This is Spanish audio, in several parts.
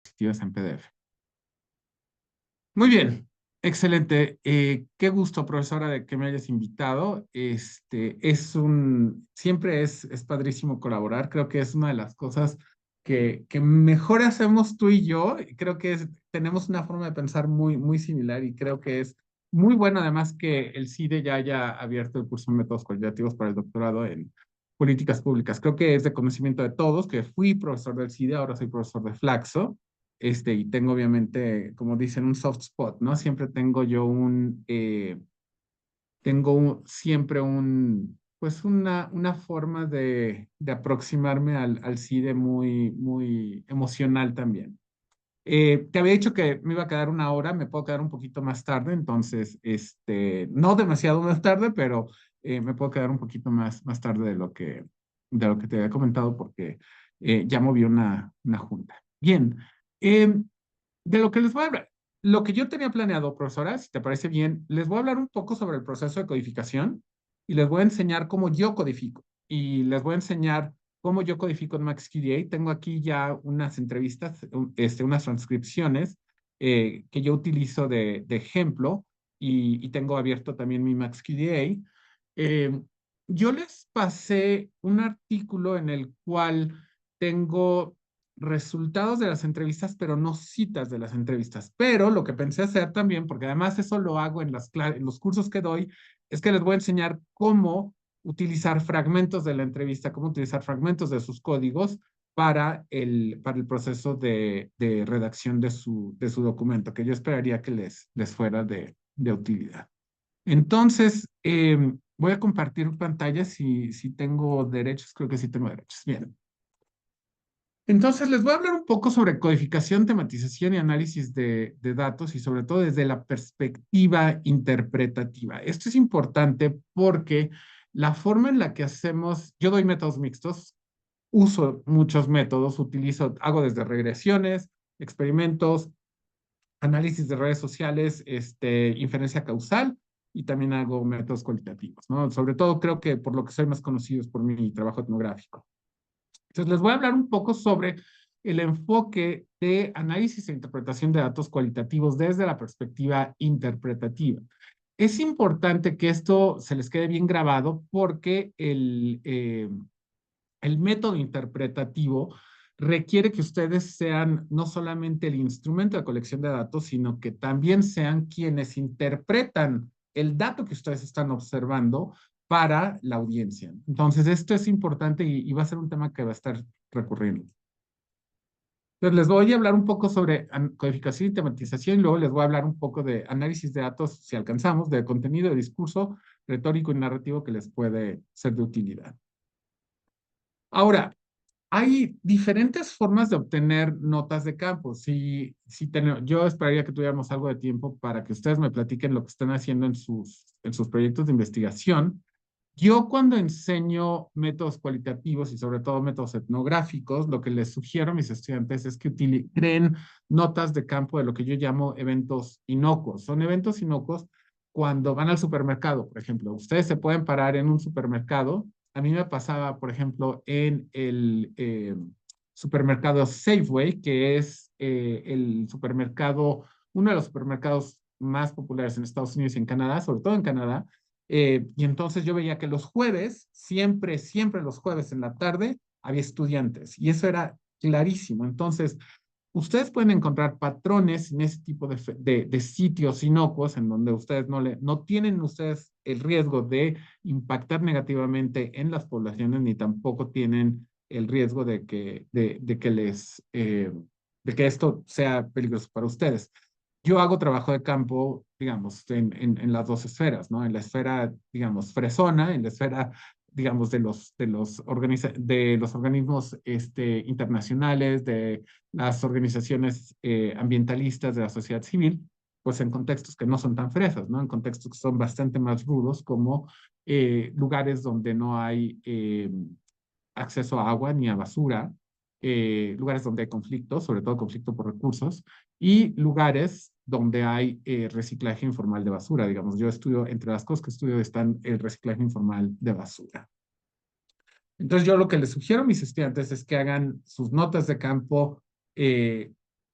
diapositivas en PDF. Muy bien, excelente. Qué gusto, profesora, de que me hayas invitado. Siempre es padrísimo colaborar. Creo que es una de las cosas que mejor hacemos tú y yo. Creo que tenemos una forma de pensar muy similar y creo que es muy bueno además que el CIDE ya haya abierto el curso de métodos cualitativos para el doctorado en políticas públicas. Creo que es de conocimiento de todos, que fui profesor del CIDE, ahora soy profesor de Flaxo. Y tengo obviamente, como dicen, un soft spot, ¿no? Siempre tengo yo siempre pues una forma de aproximarme al CIDE muy emocional también. Te había dicho que me iba a quedar una hora, me puedo quedar un poquito más tarde, entonces, no demasiado más tarde, pero me puedo quedar un poquito más tarde de lo que te había comentado porque ya moví una junta. Bien, eh, de lo que les voy a hablar, lo que yo tenía planeado, profesora, si te parece bien, les voy a hablar un poco sobre el proceso de codificación y les voy a enseñar cómo yo codifico y les voy a enseñar cómo yo codifico en MaxQDA. Tengo aquí ya unas entrevistas, unas transcripciones que yo utilizo de ejemplo y tengo abierto también mi MaxQDA. Eh, yo les pasé un artículo en el cual tengo resultados de las entrevistas, pero no citas de las entrevistas. Pero lo que pensé hacer también, porque además eso lo hago en los cursos que doy, es que les voy a enseñar cómo utilizar fragmentos de la entrevista, cómo utilizar fragmentos de sus códigos para el proceso de redacción de su documento, que yo esperaría que les fuera de utilidad. Entonces, voy a compartir pantalla si tengo derechos, creo que sí tengo derechos. Bien. Entonces, les voy a hablar un poco sobre codificación, tematización y análisis de datos y sobre todo desde la perspectiva interpretativa. Esto es importante porque la forma en la que hacemos, yo doy métodos mixtos, uso muchos métodos, hago desde regresiones, experimentos, análisis de redes sociales, inferencia causal y también hago métodos cualitativos, ¿no? Sobre todo creo que por lo que soy más conocido es por mi trabajo etnográfico. Entonces, les voy a hablar un poco sobre el enfoque de análisis e interpretación de datos cualitativos desde la perspectiva interpretativa. Es importante que esto se les quede bien grabado porque el método interpretativo requiere que ustedes sean no solamente el instrumento de colección de datos, sino que también sean quienes interpretan el dato que ustedes están observando para la audiencia. Entonces, esto es importante y va a ser un tema que va a estar recurriendo. Entonces, les voy a hablar un poco sobre codificación y tematización y luego les voy a hablar un poco de análisis de datos, si alcanzamos, de contenido, de discurso retórico y narrativo que les puede ser de utilidad. Ahora, hay diferentes formas de obtener notas de campo. Yo esperaría que tuviéramos algo de tiempo para que ustedes me platiquen lo que están haciendo en sus proyectos de investigación. Yo cuando enseño métodos cualitativos y sobre todo métodos etnográficos, lo que les sugiero a mis estudiantes es que creen notas de campo de lo que yo llamo eventos inocuos. Son eventos inocuos cuando van al supermercado, por ejemplo. Ustedes se pueden parar en un supermercado. A mí me pasaba, por ejemplo, en el supermercado Safeway, que es uno de los supermercados más populares en Estados Unidos y en Canadá, sobre todo en Canadá. Y entonces yo veía que los jueves, siempre los jueves en la tarde, había estudiantes y eso era clarísimo. Entonces, ustedes pueden encontrar patrones en ese tipo de sitios inocuos en donde ustedes no tienen ustedes el riesgo de impactar negativamente en las poblaciones ni tampoco tienen el riesgo de que esto sea peligroso para ustedes. Yo hago trabajo de campo, digamos, en las dos esferas, ¿no? En la esfera, digamos, fresona, en la esfera, digamos, de los organismos internacionales, de las organizaciones ambientalistas de la sociedad civil, pues en contextos que no son tan fresas, ¿no? En contextos que son bastante más rudos, como lugares donde no hay acceso a agua ni a basura, lugares donde hay conflicto, sobre todo conflicto por recursos, y lugares donde hay reciclaje informal de basura. Digamos, yo estudio, entre las cosas que estudio están el reciclaje informal de basura. Entonces, yo lo que les sugiero a mis estudiantes es que hagan sus notas de campo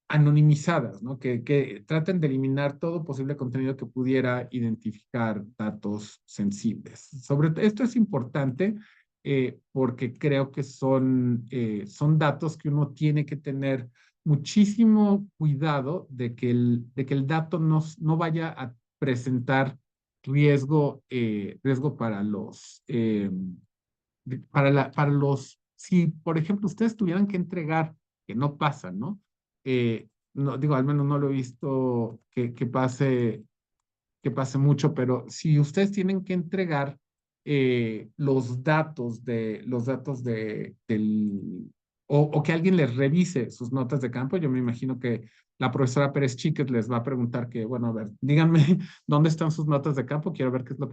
anonimizadas, ¿no? Que traten de eliminar todo posible contenido que pudiera identificar datos sensibles. Esto es importante porque creo que son datos que uno tiene que tener muchísimo cuidado de que el dato no vaya a presentar riesgo para los, si por ejemplo ustedes tuvieran que entregar, que no pasa, ¿no? No digo, al menos no lo he visto que pase mucho, pero si ustedes tienen que entregar o que alguien les revise sus notas de campo, yo me imagino que la profesora Pérez Chíquez les va a preguntar que, bueno, a ver, díganme dónde están sus notas de campo, quiero ver qué es lo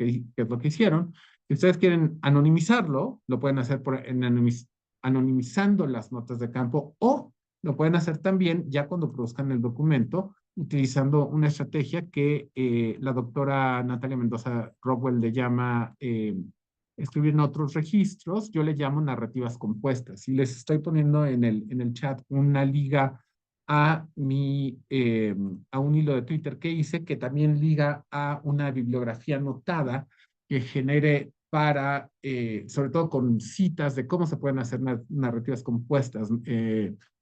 que hicieron. Si ustedes quieren anonimizarlo, lo pueden hacer anonimizando las notas de campo o lo pueden hacer también ya cuando produzcan el documento utilizando una estrategia que la doctora Natalia Mendoza Rockwell le llama escribir en otros registros, yo le llamo narrativas compuestas. Y les estoy poniendo en el chat una liga a un hilo de Twitter que hice, que también liga a una bibliografía anotada que genere sobre todo con citas de cómo se pueden hacer narrativas compuestas,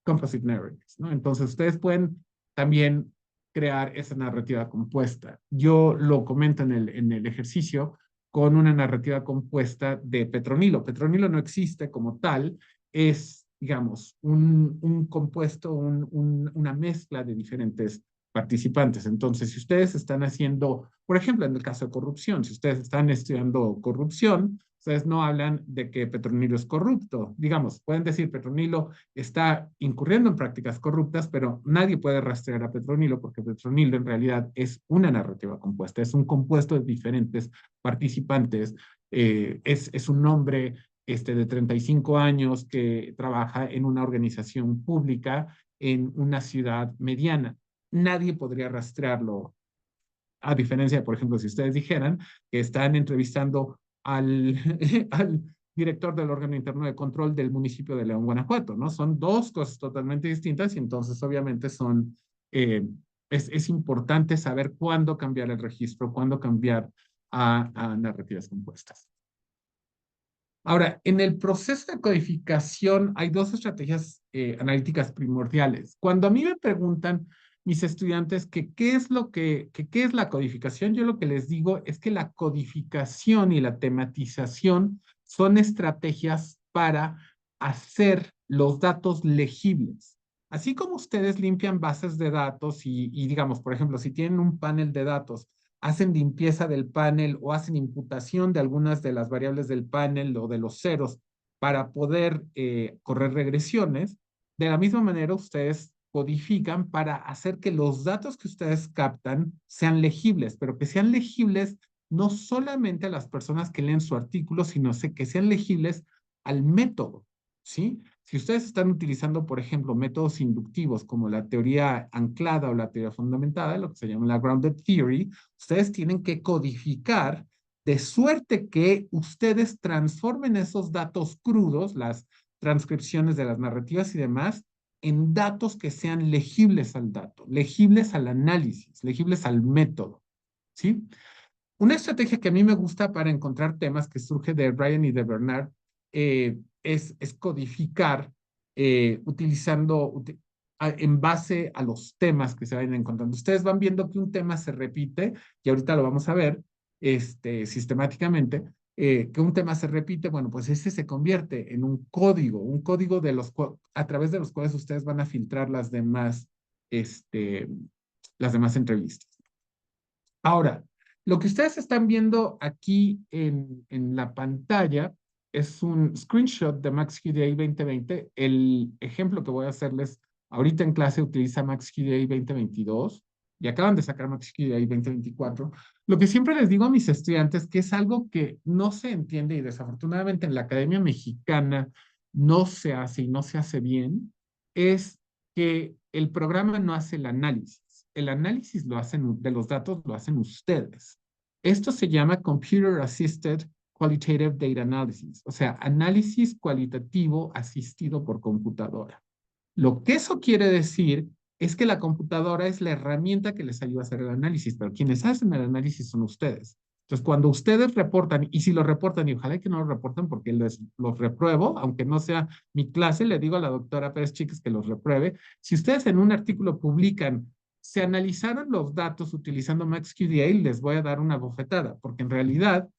composite narratives, ¿no? Entonces, ustedes pueden también crear esa narrativa compuesta. Yo lo comento en el ejercicio con una narrativa compuesta de Petronilo. Petronilo no existe como tal, es, digamos, un compuesto, una mezcla de diferentes participantes. Entonces, si ustedes están haciendo, por ejemplo, en el caso de corrupción, si ustedes están estudiando corrupción, ustedes no hablan de que Petronilo es corrupto. Digamos, pueden decir Petronilo está incurriendo en prácticas corruptas, pero nadie puede rastrear a Petronilo porque Petronilo en realidad es una narrativa compuesta, es un compuesto de diferentes participantes, es un hombre de 35 años que trabaja en una organización pública en una ciudad mediana. Nadie podría rastrearlo, a diferencia de, por ejemplo, si ustedes dijeran que están entrevistando al, al director del órgano interno de control del municipio de León, Guanajuato, ¿no? Son dos cosas totalmente distintas y entonces obviamente es importante saber cuándo cambiar el registro, cuándo cambiar a narrativas compuestas. Ahora, en el proceso de codificación hay dos estrategias analíticas primordiales. Cuando a mí me preguntan mis estudiantes que qué es la codificación, yo lo que les digo es que la codificación y la tematización son estrategias para hacer los datos legibles. Así como ustedes limpian bases de datos y digamos, por ejemplo, si tienen un panel de datos hacen limpieza del panel o hacen imputación de algunas de las variables del panel o de los ceros para poder correr regresiones. De la misma manera, ustedes codifican para hacer que los datos que ustedes captan sean legibles, pero que sean legibles no solamente a las personas que leen su artículo, sino que sean legibles al método, ¿sí? Si ustedes están utilizando, por ejemplo, métodos inductivos como la teoría anclada o la teoría fundamentada, lo que se llama la grounded theory, ustedes tienen que codificar de suerte que ustedes transformen esos datos crudos, las transcripciones de las narrativas y demás, en datos que sean legibles al dato, legibles al análisis, legibles al método, ¿sí? Una estrategia que a mí me gusta para encontrar temas que surge de Ryan y de Bernard es codificar en base a los temas que se vayan encontrando. Ustedes van viendo que un tema se repite, y ahorita lo vamos a ver sistemáticamente, que un tema se repite, bueno, pues ese se convierte en un código a través de los cuales ustedes van a filtrar las demás entrevistas. Ahora, lo que ustedes están viendo aquí en la pantalla es un screenshot de MaxQDA 2020. El ejemplo que voy a hacerles ahorita en clase utiliza MaxQDA 2022 y acaban de sacar MaxQDA 2024. Lo que siempre les digo a mis estudiantes, que es algo que no se entiende y desafortunadamente en la Academia Mexicana no se hace y no se hace bien, es que el programa no hace el análisis de los datos lo hacen ustedes. Esto se llama Computer Assisted Qualitative Data Analysis, o sea, análisis cualitativo asistido por computadora. Lo que eso quiere decir es que la computadora es la herramienta que les ayuda a hacer el análisis, pero quienes hacen el análisis son ustedes. Entonces, cuando ustedes reportan, y si lo reportan, y ojalá que no lo reporten porque los repruebo, aunque no sea mi clase, le digo a la doctora Pérez Chiques que los repruebe. Si ustedes en un artículo publican, se analizaron los datos utilizando MaxQDA, les voy a dar una bofetada, porque en realidad,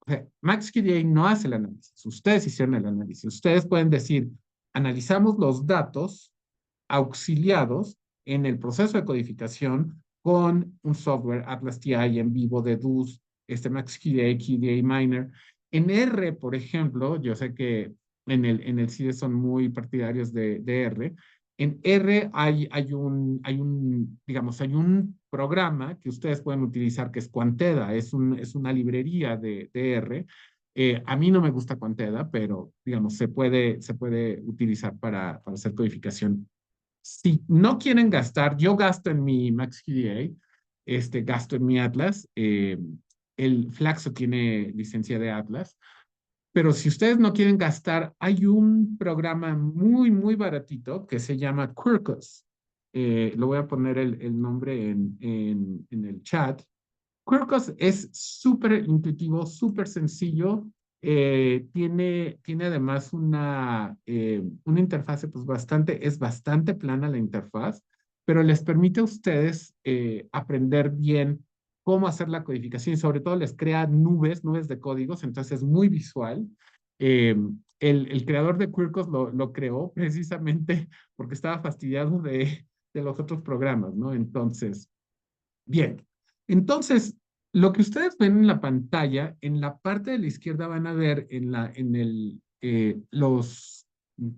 o sea, MaxQDA no hace el análisis, ustedes hicieron el análisis. Ustedes pueden decir, analizamos los datos auxiliados en el proceso de codificación con un software Atlas TI en vivo de DUS, MaxQDA, QDA Miner. En R, por ejemplo, yo sé que en el CIDE son muy partidarios de R. En R digamos, hay un programa que ustedes pueden utilizar que es Quanteda, es una librería de R. A mí no me gusta Quanteda, pero digamos, se puede utilizar para hacer codificación. Si no quieren gastar, yo gasto en mi MaxQDA, gasto en mi Atlas. El Flaxo tiene licencia de Atlas, pero si ustedes no quieren gastar, hay un programa muy, muy baratito que se llama Quirkus. Lo voy a poner el nombre en el chat. Quirkus es súper intuitivo, súper sencillo. Tiene además una interfase, pues es bastante plana la interfaz, pero les permite a ustedes aprender bien cómo hacer la codificación y sobre todo les crea nubes de códigos, entonces es muy visual. Eh, el creador de Quirkus lo creó precisamente porque estaba fastidiado de los otros programas, ¿no? Entonces, bien, entonces, lo que ustedes ven en la pantalla, en la parte de la izquierda van a ver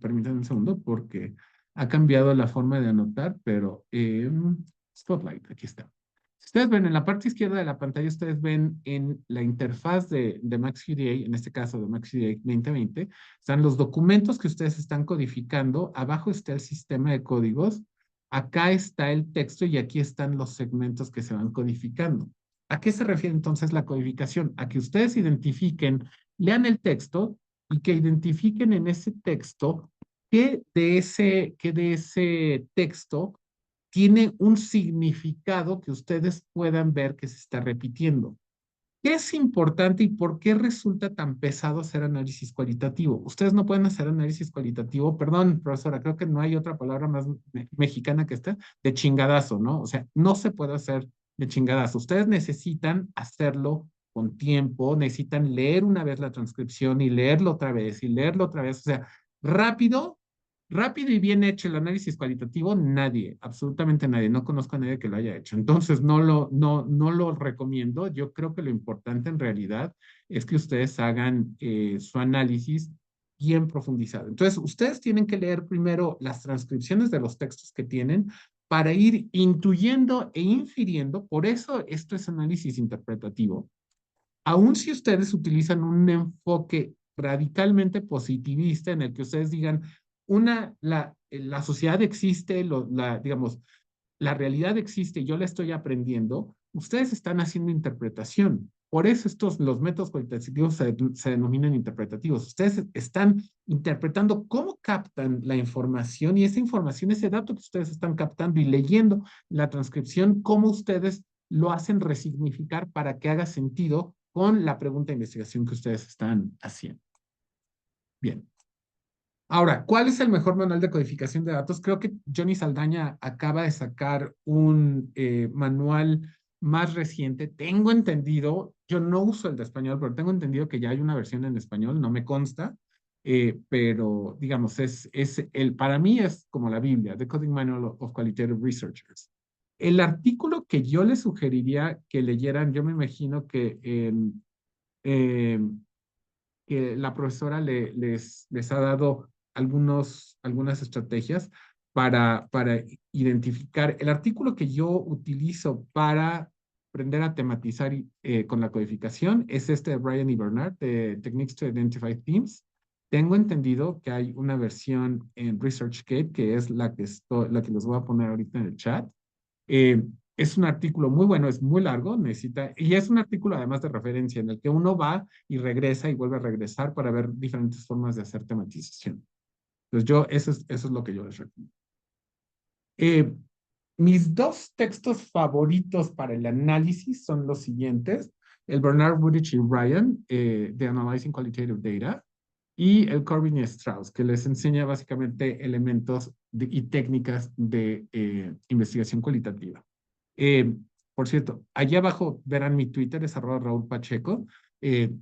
permítanme un segundo porque ha cambiado la forma de anotar, pero Spotlight, aquí está. Si ustedes ven en la parte izquierda de la pantalla, ustedes ven en la interfaz de MaxQDA, en este caso de MaxQDA 2020, están los documentos que ustedes están codificando, abajo está el sistema de códigos. Acá está el texto y aquí están los segmentos que se van codificando. ¿A qué se refiere entonces la codificación? A que ustedes identifiquen, lean el texto y que identifiquen en ese texto qué de ese texto tiene un significado que ustedes puedan ver que se está repitiendo. ¿Qué es importante y por qué resulta tan pesado hacer análisis cualitativo? Ustedes no pueden hacer análisis cualitativo, perdón, profesora, creo que no hay otra palabra más mexicana que esta, de chingadazo, ¿no? O sea, no se puede hacer de chingadazo. Ustedes necesitan hacerlo con tiempo, necesitan leer una vez la transcripción y leerlo otra vez y leerlo otra vez. O sea, rápido, rápido y bien hecho el análisis cualitativo, nadie, absolutamente nadie, no conozco a nadie que lo haya hecho. Entonces, no lo recomiendo. Yo creo que lo importante en realidad es que ustedes hagan su análisis bien profundizado. Entonces, ustedes tienen que leer primero las transcripciones de los textos que tienen para ir intuyendo e infiriendo. Por eso esto es análisis interpretativo. Aun si ustedes utilizan un enfoque radicalmente positivista en el que ustedes digan, la sociedad existe, digamos, la realidad existe y yo la estoy aprendiendo, ustedes están haciendo interpretación. Por eso los métodos cualitativos se denominan interpretativos. Ustedes están interpretando cómo captan la información y esa información, ese dato que ustedes están captando y leyendo la transcripción, cómo ustedes lo hacen resignificar para que haga sentido con la pregunta de investigación que ustedes están haciendo. Bien. Ahora, ¿cuál es el mejor manual de codificación de datos? Creo que Johnny Saldaña acaba de sacar un manual más reciente. Tengo entendido, yo no uso el de español, pero tengo entendido que ya hay una versión en español, no me consta, pero digamos, para mí es como la Biblia, The Coding Manual of Qualitative Researchers. El artículo que yo les sugeriría que leyeran, yo me imagino eh, que la profesora les ha dado algunas estrategias para identificar. El artículo que yo utilizo para aprender a tematizar con la codificación es este de Brian y Bernard, de Techniques to Identify Themes. Tengo entendido que hay una versión en ResearchGate, que es la que les voy a poner ahorita en el chat. Eh, es un artículo muy bueno, es muy largo, y es un artículo además de referencia en el que uno va y regresa y vuelve a regresar para ver diferentes formas de hacer tematización. Entonces eso es lo que yo les recomiendo. Eh, mis dos textos favoritos para el análisis son los siguientes: el Bernard Woodrich y Ryan, de Analyzing Qualitative Data, y el Corbin y Strauss, que les enseña básicamente elementos y técnicas de investigación cualitativa. Eh, por cierto, allá abajo verán mi Twitter, es @Raúl Pacheco. Eh,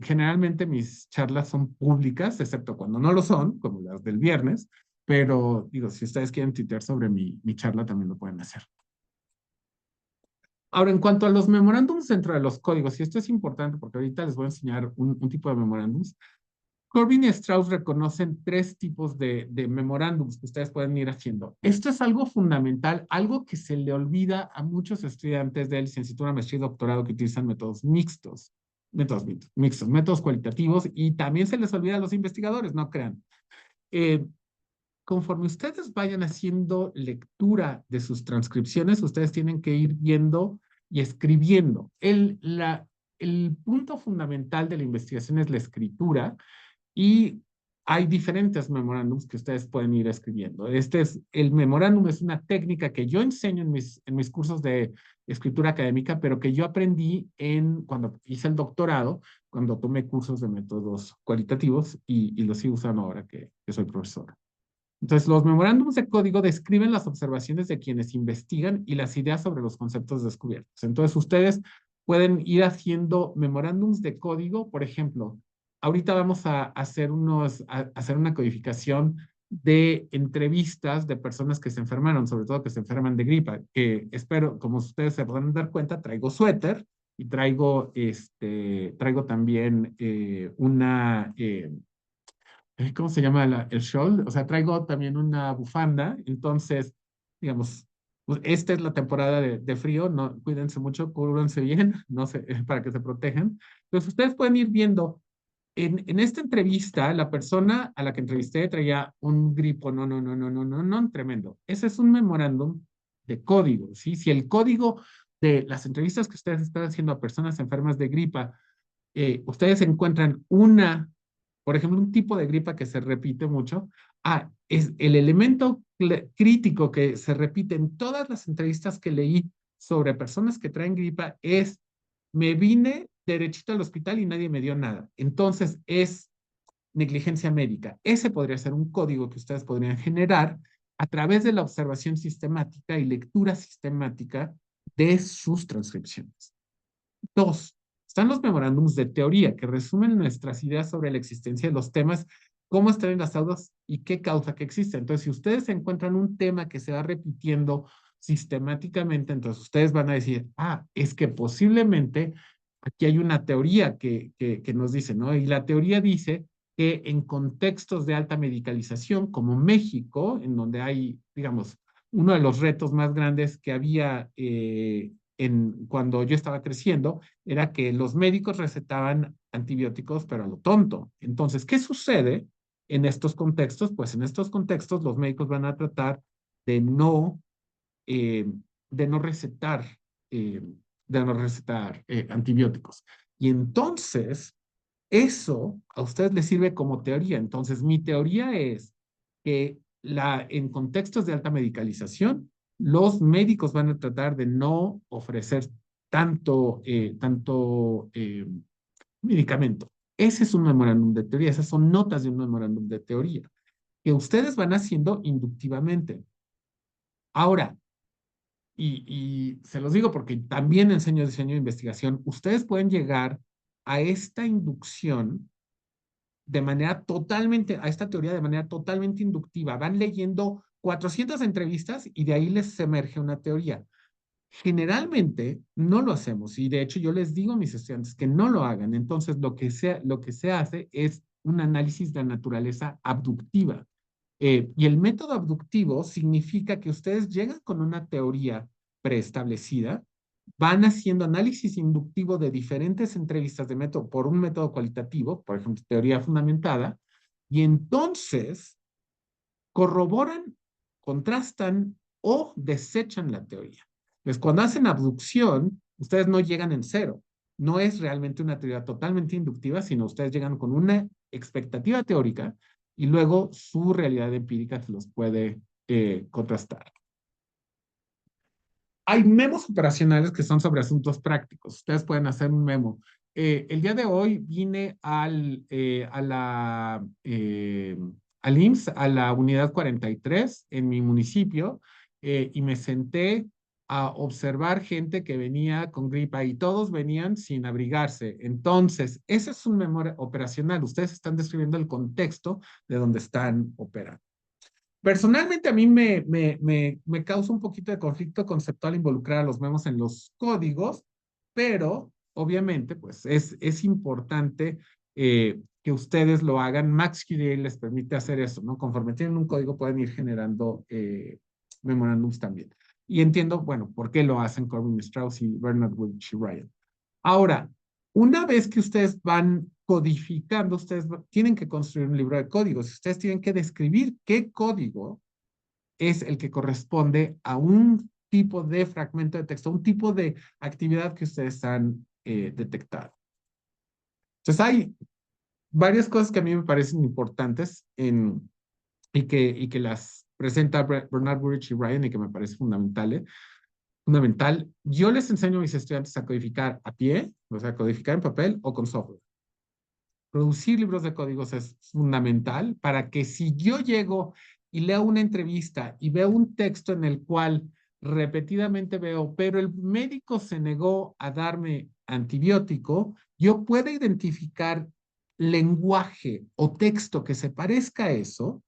generalmente mis charlas son públicas, excepto cuando no lo son, como las del viernes, pero digo, si ustedes quieren tuitear sobre mi charla, también lo pueden hacer. Ahora, en cuanto a los memorándums dentro de los códigos, y esto es importante porque ahorita les voy a enseñar un tipo de memorándums. Corbin y Strauss reconocen tres tipos de memorándums que ustedes pueden ir haciendo. Esto es algo fundamental, algo que se le olvida a muchos estudiantes de licenciatura, maestría y doctorado que utilizan métodos mixtos, métodos cualitativos, y también se les olvida a los investigadores, no crean. Eh, Conforme ustedes vayan haciendo lectura de sus transcripciones, ustedes tienen que ir viendo y escribiendo. El punto fundamental de la investigación es la escritura, y hay diferentes memorándums que ustedes pueden ir escribiendo. El memorándum es una técnica que yo enseño en mis cursos de escritura académica, pero que yo aprendí cuando hice el doctorado, cuando tomé cursos de métodos cualitativos, y los sigo usando ahora que soy profesor. Entonces, los memorándums de código describen las observaciones de quienes investigan y las ideas sobre los conceptos descubiertos. Entonces, ustedes pueden ir haciendo memorándums de código. Por ejemplo, ahorita vamos a hacer una codificación de entrevistas de personas que se enfermaron, sobre todo que se enferman de gripa, que espero, como ustedes se podrán dar cuenta, traigo suéter y traigo también ¿cómo se llama el shawl? O sea, traigo también una bufanda. Entonces, digamos, pues esta es la temporada de frío, no, cuídense mucho, cúbranse bien, no sé, para que se protejan. Entonces, ustedes pueden ir viendo, en esta entrevista, la persona a la que entrevisté traía un gripo, no, tremendo. Ese es un memorándum de código, ¿sí? Si el código de las entrevistas que ustedes están haciendo a personas enfermas de gripa, ustedes encuentran por ejemplo, un tipo de gripa que se repite mucho. Es el elemento crítico que se repite en todas las entrevistas que leí sobre personas que traen gripa es: me vine derechito al hospital y nadie me dio nada. Entonces, es negligencia médica. Ese podría ser un código que ustedes podrían generar a través de la observación sistemática y lectura sistemática de sus transcripciones. Dos, están los memorándums de teoría que resumen nuestras ideas sobre la existencia de los temas, cómo están enlazados y qué causa que existe. Entonces, si ustedes encuentran un tema que se va repitiendo sistemáticamente, entonces ustedes van a decir: es que posiblemente aquí hay una teoría que nos dice, ¿no? Y la teoría dice que en contextos de alta medicalización, como México, en donde hay, digamos, uno de los retos más grandes que había cuando yo estaba creciendo, era que los médicos recetaban antibióticos, pero a lo tonto. Entonces, ¿qué sucede en estos contextos? Pues en estos contextos los médicos van a tratar de no, eh, de no recetar, eh, antibióticos. Y entonces, eso a ustedes les sirve como teoría. Entonces, mi teoría es que en contextos de alta medicalización, los médicos van a tratar de no ofrecer tanto medicamento. Ese es un memorándum de teoría, esas son notas de un memorándum de teoría que ustedes van haciendo inductivamente. Ahora, y se los digo porque también enseño diseño de investigación, ustedes pueden llegar a esta inducción a esta teoría de manera totalmente inductiva. Van leyendo 400 entrevistas y de ahí les emerge una teoría. Generalmente no lo hacemos, y de hecho yo les digo a mis estudiantes que no lo hagan. Entonces, lo que se hace es un análisis de naturaleza abductiva. Y el método abductivo significa que ustedes llegan con una teoría preestablecida, van haciendo análisis inductivo de diferentes entrevistas de método por un método cualitativo, por ejemplo, teoría fundamentada, y entonces corroboran, contrastan o desechan la teoría. Entonces, cuando hacen abducción, ustedes no llegan en cero. No es realmente una teoría totalmente inductiva, sino ustedes llegan con una expectativa teórica y luego su realidad empírica se los puede contrastar. hay memos operacionales que son sobre asuntos prácticos. Ustedes pueden hacer un memo. El día de hoy vine al IMSS, a la unidad 43 en mi municipio, y me senté a observar gente que venía con gripa y todos venían sin abrigarse. Entonces, ese es un memo operacional. Ustedes están describiendo el contexto de donde están operando. Personalmente a mí me causa un poquito de conflicto conceptual involucrar a los memos en los códigos, pero obviamente pues es importante que ustedes lo hagan. MaxQDA les permite hacer eso, ¿no? Conforme tienen un código pueden ir generando memorándums también. Y entiendo, bueno, por qué lo hacen Corbin Strauss y Bernard Wiltshire Ryan. Ahora, una vez que ustedes van codificando, ustedes tienen que construir un libro de códigos. Ustedes tienen que describir qué código es el que corresponde a un tipo de fragmento de texto, un tipo de actividad que ustedes han detectado. Entonces, hay varias cosas que a mí me parecen importantes y que las presenta Bernard Burrich y Ryan y que me parece fundamental. Yo les enseño a mis estudiantes a codificar a pie, o sea, codificar en papel o con software. Producir libros de códigos es fundamental para que si yo llego y leo una entrevista y veo un texto en el cual repetidamente veo, pero el médico se negó a darme antibiótico, yo pueda identificar lenguaje o texto que se parezca a eso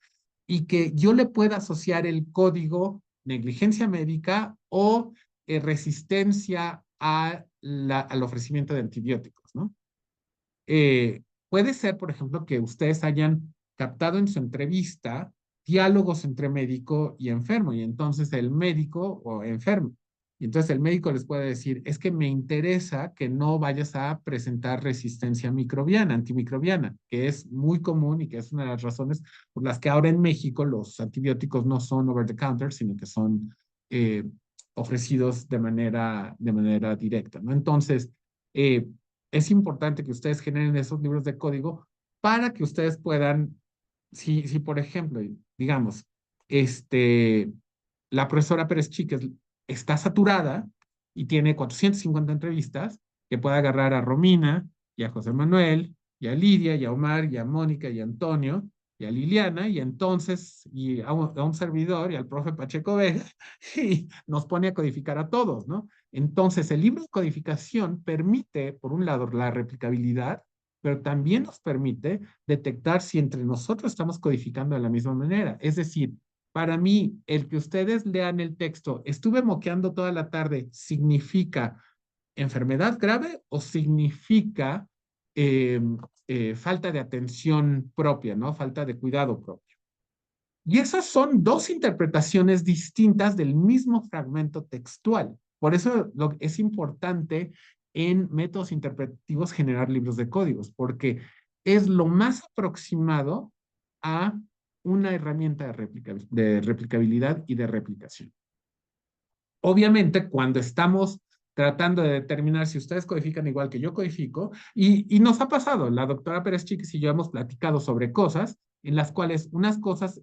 y que yo le pueda asociar el código negligencia médica o resistencia al ofrecimiento de antibióticos, ¿no? Puede ser, por ejemplo, que ustedes hayan captado en su entrevista diálogos entre médico y enfermo, y entonces el médico o enfermo. Y entonces el médico les puede decir, es que me interesa que no vayas a presentar resistencia microbiana, antimicrobiana, que es muy común y que es una de las razones por las que ahora en México los antibióticos no son over the counter, sino que son eh, ofrecidos de manera directa, ¿no? Entonces, eh, es importante que ustedes generen esos libros de código para que ustedes puedan, si por ejemplo, digamos, este, la profesora Pérez Chíquez está saturada y tiene 450 entrevistas, que pueda agarrar a Romina y a José Manuel y a Lidia y a Omar y a Mónica y a Antonio y a Liliana y entonces y a un servidor y al profe Pacheco Vega y nos pone a codificar a todos, ¿no? Entonces, el libro de codificación permite, por un lado, la replicabilidad, pero también nos permite detectar si entre nosotros estamos codificando de la misma manera. Es decir, para mí, el que ustedes lean el texto, estuve moqueando toda la tarde, significa enfermedad grave o significa eh, falta de atención propia, ¿no? Falta de cuidado propio. Y esas son dos interpretaciones distintas del mismo fragmento textual. Por eso es importante en métodos interpretativos generar libros de códigos, porque es lo más aproximado a una herramienta de replicabilidad y de replicación. Obviamente, cuando estamos tratando de determinar si ustedes codifican igual que yo codifico, y nos ha pasado, la doctora Pérez Chiquis y yo hemos platicado sobre cosas en las cuales unas cosas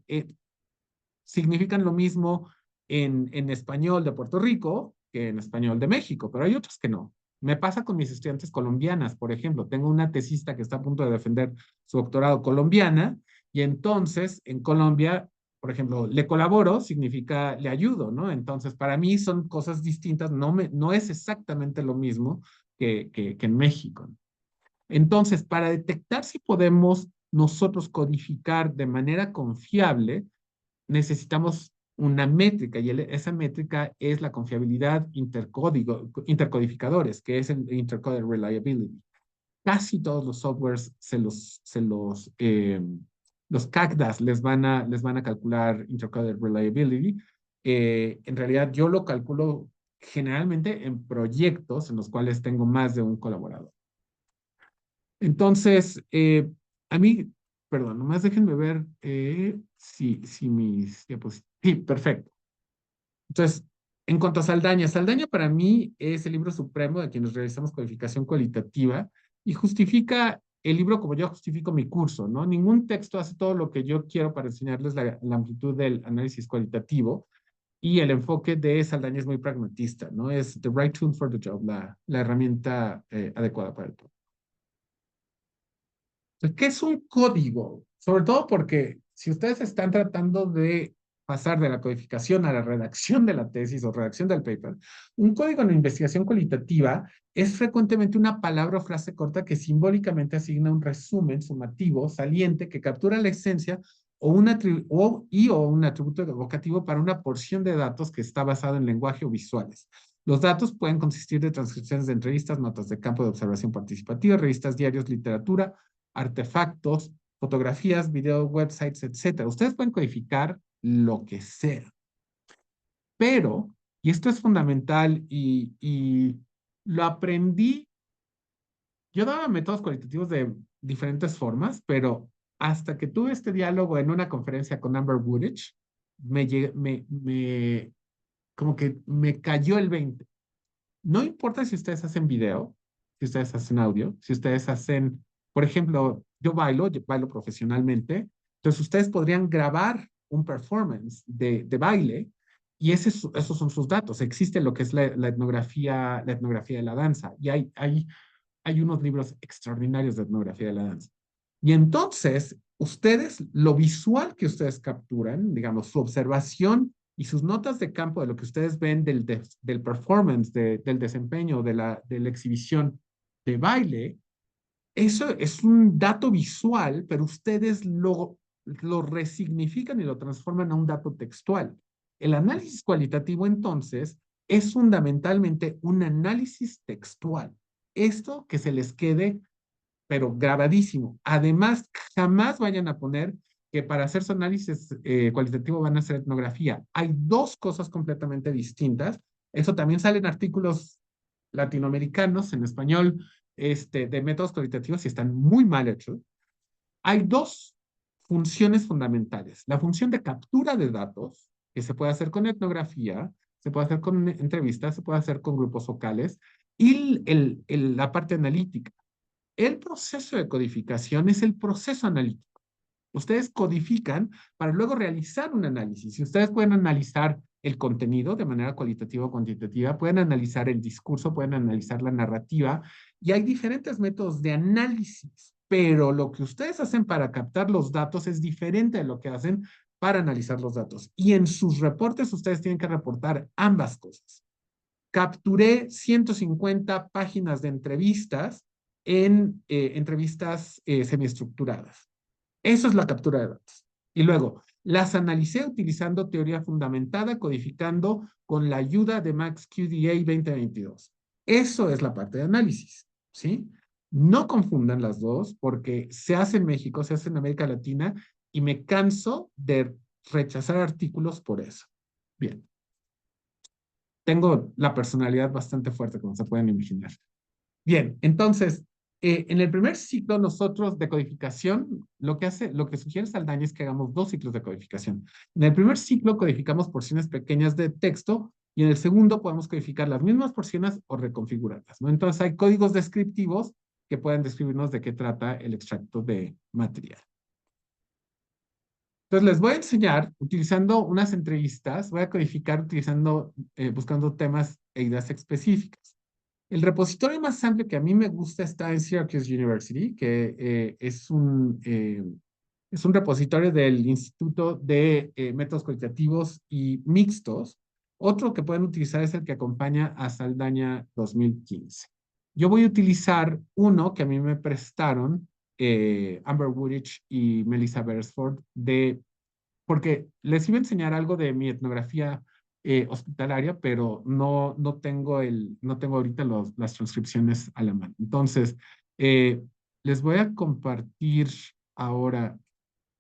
significan lo mismo en español de Puerto Rico que en español de México, pero hay otros que no. Me pasa con mis estudiantes colombianas, por ejemplo. Tengo una tesista que está a punto de defender su doctorado colombiana y entonces en Colombia, por ejemplo, le colaboro significa le ayudo, ¿no? Entonces, para mí son cosas distintas, no es exactamente lo mismo que en México. Entonces, para detectar si podemos nosotros codificar de manera confiable, necesitamos una métrica y esa métrica es la confiabilidad intercodificadores, que es el Intercoded Reliability. Casi todos los softwares los CACDAs les van a calcular Intercoded Reliability. En realidad yo lo calculo generalmente en proyectos en los cuales tengo más de un colaborador. Entonces, a mí, perdón, nomás déjenme ver si mis diapositivas. Sí, perfecto. Entonces, en cuanto a Saldaña, Saldaña para mí es el libro supremo de quienes realizamos codificación cualitativa y justifica el libro como yo justifico mi curso, ¿no? Ningún texto hace todo lo que yo quiero para enseñarles la amplitud del análisis cualitativo. Y el enfoque de Saldaña es muy pragmatista, ¿no? Es the right tool for the job, la herramienta adecuada para el trabajo. ¿Qué es un código? Sobre todo porque si ustedes están tratando de pasar de la codificación a la redacción de la tesis o redacción del paper, un código en investigación cualitativa es frecuentemente una palabra o frase corta que simbólicamente asigna un resumen sumativo, saliente, que captura la esencia o un atributo evocativo para una porción de datos que está basado en lenguaje o visuales. Los datos pueden consistir de transcripciones de entrevistas, notas de campo de observación participativa, revistas, diarios, literatura, artefactos, fotografías, videos, websites, etcétera. Ustedes pueden codificar lo que sea, pero, y esto es fundamental y lo aprendí, yo daba métodos cualitativos de diferentes formas, pero hasta que tuve este diálogo en una conferencia con Amber Wooditch, como que me cayó el 20. No importa si ustedes hacen video, si ustedes hacen audio, si ustedes hacen, por ejemplo, yo bailo profesionalmente, entonces ustedes podrían grabar un performance de baile y esos son sus datos. Existe lo que es la etnografía de la danza y hay unos libros extraordinarios de etnografía de la danza. Y entonces, ustedes, lo visual que ustedes capturan, digamos, su observación y sus notas de campo de lo que ustedes ven del performance, del desempeño, de la exhibición de baile, eso es un dato visual, pero ustedes lo resignifican y lo transforman a un dato textual. El análisis cualitativo, entonces, es fundamentalmente un análisis textual. Esto que se les quede, pero grabadísimo. Además, jamás vayan a poner que para hacer su análisis cualitativo van a hacer etnografía. Hay dos cosas completamente distintas. Eso también sale en artículos latinoamericanos, en español, de métodos cualitativos y están muy mal hechos. Hay dos funciones fundamentales. La función de captura de datos, que se puede hacer con etnografía, se puede hacer con entrevistas, se puede hacer con grupos focales, y la parte analítica. El proceso de codificación es el proceso analítico. Ustedes codifican para luego realizar un análisis. Y ustedes pueden analizar el contenido de manera cualitativa o cuantitativa, pueden analizar el discurso, pueden analizar la narrativa, y hay diferentes métodos de análisis, pero lo que ustedes hacen para captar los datos es diferente de lo que hacen para analizar los datos. Y en sus reportes ustedes tienen que reportar ambas cosas. Capturé 150 páginas de entrevistas en entrevistas semiestructuradas. Eso es la captura de datos. Y luego, las analicé utilizando teoría fundamentada, codificando con la ayuda de MaxQDA 2022. Eso es la parte de análisis, ¿sí? No confundan las dos porque se hace en México, se hace en América Latina y me canso de rechazar artículos por eso. Bien, tengo la personalidad bastante fuerte, como se pueden imaginar. Bien, entonces, en el primer ciclo nosotros de codificación, lo que sugiere Saldaña es que hagamos dos ciclos de codificación. En el primer ciclo codificamos porciones pequeñas de texto y en el segundo podemos codificar las mismas porciones o reconfigurarlas, ¿no? Entonces hay códigos descriptivos que pueden describirnos de qué trata el extracto de material. Entonces les voy a enseñar utilizando unas entrevistas, voy a codificar buscando temas e ideas específicas. El repositorio más amplio que a mí me gusta está en Syracuse University, que es un repositorio del Instituto de Métodos Cualitativos y Mixtos. Otro que pueden utilizar es el que acompaña a Saldaña 2015. Yo voy a utilizar uno que a mí me prestaron Amber Wooditch y Melissa Beresford porque les iba a enseñar algo de mi etnografía hospitalaria, pero no tengo ahorita las transcripciones a la mano. Entonces, eh, les voy a compartir ahora.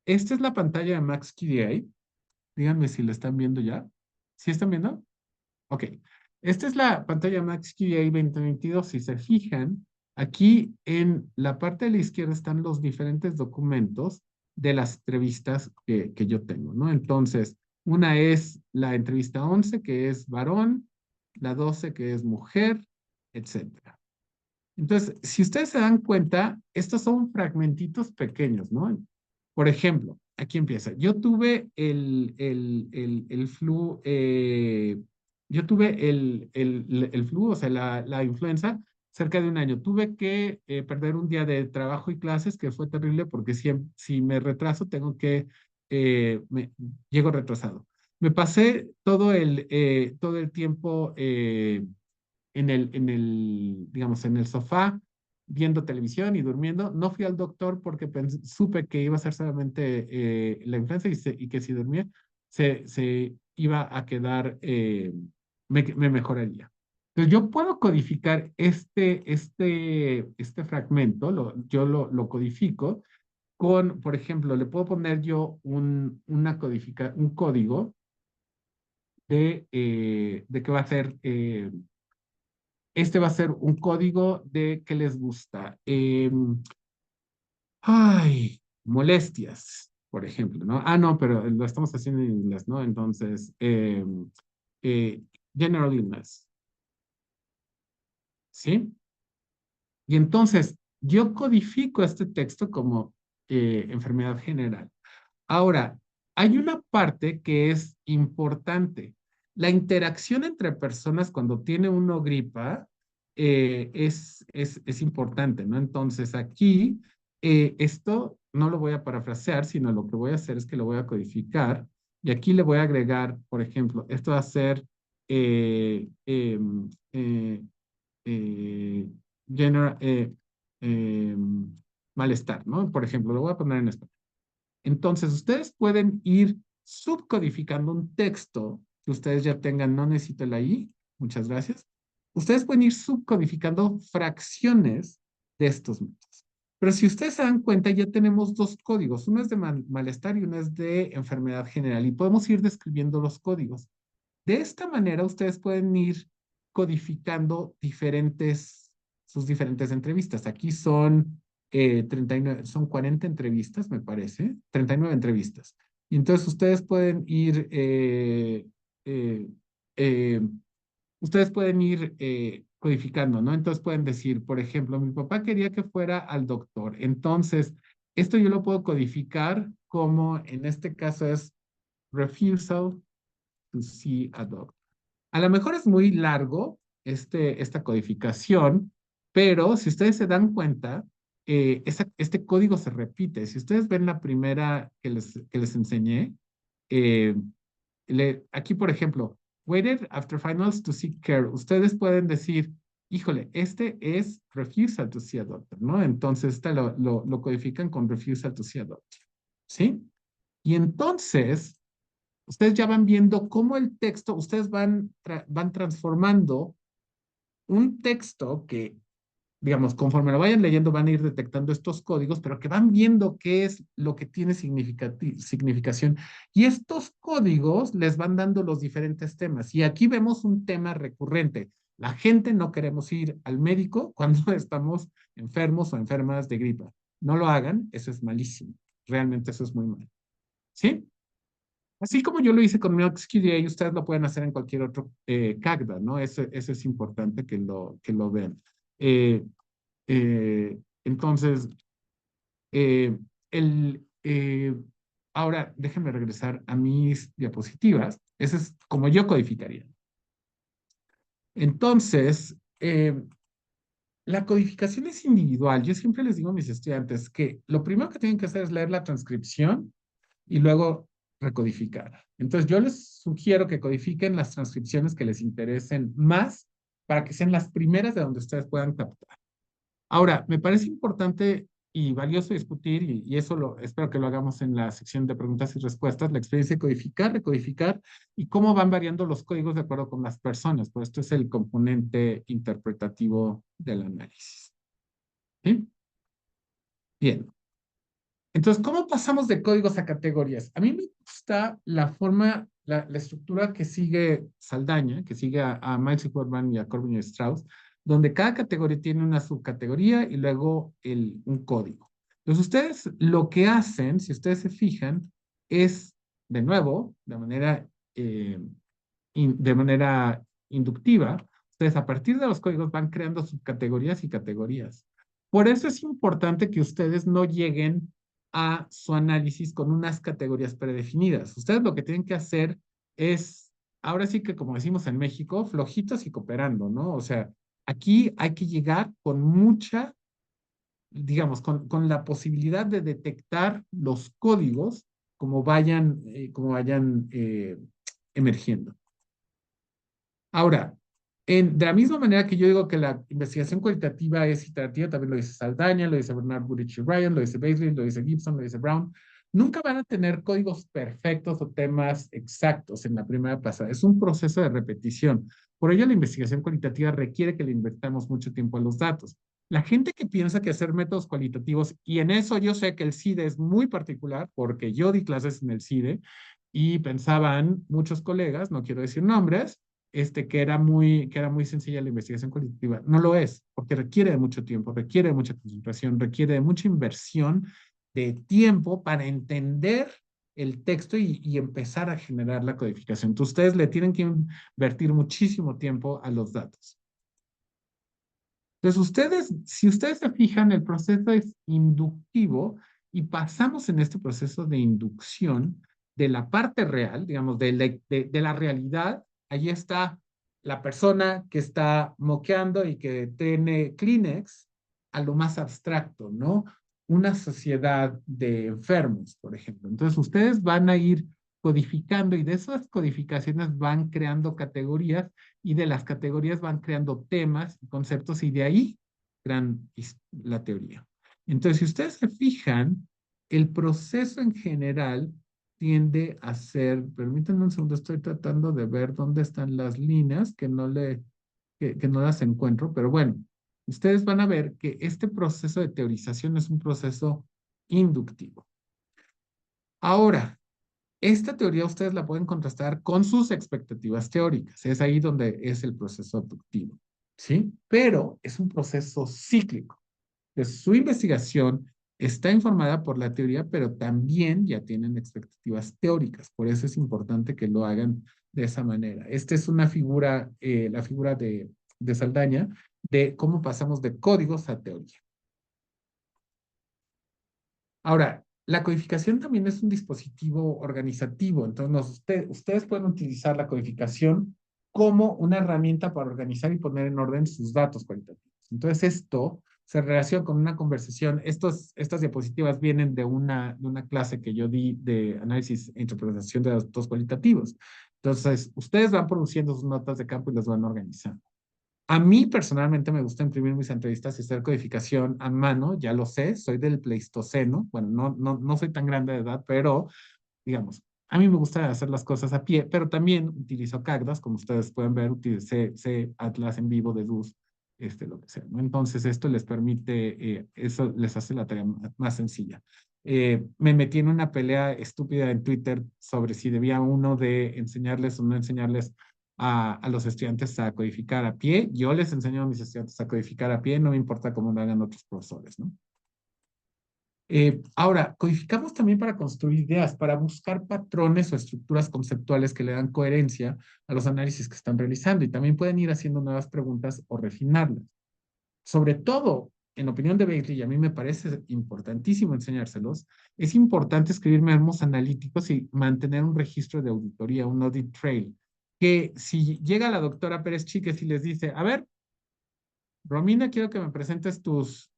Esta es la pantalla de MaxQDA. Díganme si la están viendo ya. ¿Sí están viendo? Ok. Esta es la pantalla MaxQDA 2022. Si se fijan, aquí en la parte de la izquierda están los diferentes documentos de las entrevistas que yo tengo, ¿no? Entonces, una es la entrevista 11, que es varón, la 12, que es mujer, etcétera. Entonces, si ustedes se dan cuenta, estos son fragmentitos pequeños, ¿no? Por ejemplo, aquí empieza. Yo tuve el flu, yo tuve el flu, o sea, la influenza, cerca de un año. Tuve que perder un día de trabajo y clases, que fue terrible porque si me retraso, tengo que, llego retrasado. Me pasé todo el tiempo digamos, en el sofá, viendo televisión y durmiendo. No fui al doctor porque supe que iba a ser solamente la influenza y que si dormía se iba a quedar, me mejoraría. Entonces yo puedo codificar este fragmento, yo lo codifico con, por ejemplo, le puedo poner yo un código de que va a ser este va a ser un código de qué les gusta. Molestias, por ejemplo, ¿no? Ah, no, pero lo estamos haciendo en inglés, ¿no? Entonces, eh, general illness, ¿sí? Y entonces, yo codifico este texto como enfermedad general. Ahora, hay una parte que es importante. La interacción entre personas cuando tiene uno gripa es importante, ¿no? Entonces, aquí, esto no lo voy a parafrasear, sino lo que voy a hacer es que lo voy a codificar y aquí le voy a agregar, por ejemplo, esto va a ser eh, em, eh, eh, general, malestar, ¿no? Por ejemplo, lo voy a poner en español. Entonces, ustedes pueden ir subcodificando un texto que ustedes ya tengan, no necesito la I, muchas gracias. Ustedes pueden ir subcodificando fracciones de estos métodos. Pero si ustedes se dan cuenta, ya tenemos dos códigos. Uno es de malestar y uno es de enfermedad general. Y podemos ir describiendo los códigos. De esta manera, ustedes pueden ir codificando sus diferentes entrevistas. Aquí son 39, son 40 entrevistas, me parece, 39 entrevistas. Y entonces eh, eh, ustedes pueden ir codificando, ¿no? Entonces pueden decir, por ejemplo, mi papá quería que fuera al doctor. Entonces, esto yo lo puedo codificar como en este caso es refusal to see a doctor. A lo mejor es muy largo esta codificación, pero si ustedes se dan cuenta, este código se repite. Si ustedes ven la primera que les enseñé, eh, aquí, por ejemplo, waited after finals to seek care. Ustedes pueden decir, híjole, este es refusal to see a doctor, ¿no? Entonces, lo codifican con refusal to see a doctor, ¿sí? Y entonces, ustedes ya van viendo cómo el texto, ustedes van transformando un texto que, digamos, conforme lo vayan leyendo, van a ir detectando estos códigos, pero que van viendo qué es lo que tiene significación. Y estos códigos les van dando los diferentes temas. Y aquí vemos un tema recurrente. La gente no queremos ir al médico cuando estamos enfermos o enfermas de gripa. No lo hagan, eso es malísimo. Realmente eso es muy malo. ¿Sí? Así como yo lo hice con MilkSQDA, ustedes lo pueden hacer en cualquier otro CACDA, ¿no? Eso es importante que lo vean. Eh, entonces, eh, el, eh, ahora déjenme regresar a mis diapositivas. Ese es como yo codificaría. Entonces, la codificación es individual. Yo siempre les digo a mis estudiantes que lo primero que tienen que hacer es leer la transcripción y luego recodificar. Entonces, yo les sugiero que codifiquen las transcripciones que les interesen más para que sean las primeras de donde ustedes puedan captar. Ahora, me parece importante y valioso discutir, y eso espero que lo hagamos en la sección de preguntas y respuestas, la experiencia de codificar, recodificar y cómo van variando los códigos de acuerdo con las personas. Pues esto es el componente interpretativo del análisis. ¿Sí? Bien. Entonces, ¿cómo pasamos de códigos a categorías? A mí me gusta la forma, la estructura que sigue Saldaña, que sigue a Miles y Forman y a Corbin y Strauss, donde cada categoría tiene una subcategoría y luego un código. Entonces, ustedes lo que hacen, si ustedes se fijan, es, de nuevo, eh, de manera inductiva, ustedes a partir de los códigos van creando subcategorías y categorías. Por eso es importante que ustedes no lleguen a su análisis con unas categorías predefinidas. Ustedes lo que tienen que hacer es, ahora sí que como decimos en México, flojitos y cooperando, ¿no? O sea, aquí hay que llegar con mucha, digamos, con la posibilidad de detectar los códigos como vayan emergiendo. Ahora, de la misma manera que yo digo que la investigación cualitativa es iterativa, también lo dice Saldaña, lo dice Bernard Burich y Ryan, lo dice Baisley, lo dice Gibson, lo dice Brown. Nunca van a tener códigos perfectos o temas exactos en la primera pasada. Es un proceso de repetición. Por ello, la investigación cualitativa requiere que le invertamos mucho tiempo a los datos. La gente que piensa que hacer métodos cualitativos, y en eso yo sé que el CIDE es muy particular, porque yo di clases en el CIDE y pensaban muchos colegas, no quiero decir nombres, que era muy sencilla la investigación cualitativa. No lo es, porque requiere de mucho tiempo, requiere de mucha concentración, requiere de mucha inversión de tiempo para entender el texto y empezar a generar la codificación. Entonces, ustedes le tienen que invertir muchísimo tiempo a los datos. Entonces, si ustedes se fijan, el proceso es inductivo y pasamos en este proceso de inducción de la parte real, digamos, de la realidad. Allí está la persona que está moqueando y que tiene Kleenex a lo más abstracto, ¿no? Una sociedad de enfermos, por ejemplo. Entonces, ustedes van a ir codificando y de esas codificaciones van creando categorías y de las categorías van creando temas y conceptos y de ahí crean la teoría. Entonces, si ustedes se fijan, el proceso en general tiende a ser, permítanme un segundo, estoy tratando de ver dónde están las líneas que no las encuentro, pero bueno, ustedes van a ver que este proceso de teorización es un proceso inductivo. Ahora, esta teoría ustedes la pueden contrastar con sus expectativas teóricas. Es ahí donde es el proceso abductivo, ¿sí? Pero es un proceso cíclico. Entonces, su investigación está informada por la teoría, pero también ya tienen expectativas teóricas. Por eso es importante que lo hagan de esa manera. Esta es una figura, la figura de Saldaña, de cómo pasamos de códigos a teoría. Ahora, la codificación también es un dispositivo organizativo, entonces ustedes pueden utilizar la codificación como una herramienta para organizar y poner en orden sus datos cualitativos. Entonces, esto se relaciona con una conversación. Estas diapositivas vienen de una clase que yo di de análisis e interpretación de datos cualitativos. Entonces, ustedes van produciendo sus notas de campo y las van organizando. A mí personalmente me gusta imprimir mis entrevistas y hacer codificación a mano, ya lo sé, soy del Pleistoceno, bueno, no soy tan grande de edad, pero digamos, a mí me gusta hacer las cosas a pie, pero también utilizo Cagdas, como ustedes pueden ver, utilicé Atlas en vivo de DUS, lo que sea, ¿no? Entonces esto les permite, eso les hace la tarea más sencilla. Me metí en una pelea estúpida en Twitter sobre si debía uno de enseñarles o no enseñarles a los estudiantes a codificar a pie. Yo les enseño a mis estudiantes a codificar a pie, no me importa cómo lo hagan otros profesores, ¿no? Ahora, codificamos también para construir ideas, para buscar patrones o estructuras conceptuales que le dan coherencia a los análisis que están realizando y también pueden ir haciendo nuevas preguntas o refinarlas. Sobre todo, en opinión de Bailey, y a mí me parece importantísimo enseñárselos, es importante escribir memos analíticos y mantener un registro de auditoría, un audit trail, que si llega la doctora Pérez Chíquez y les dice, a ver, Romina, quiero que me presentes tus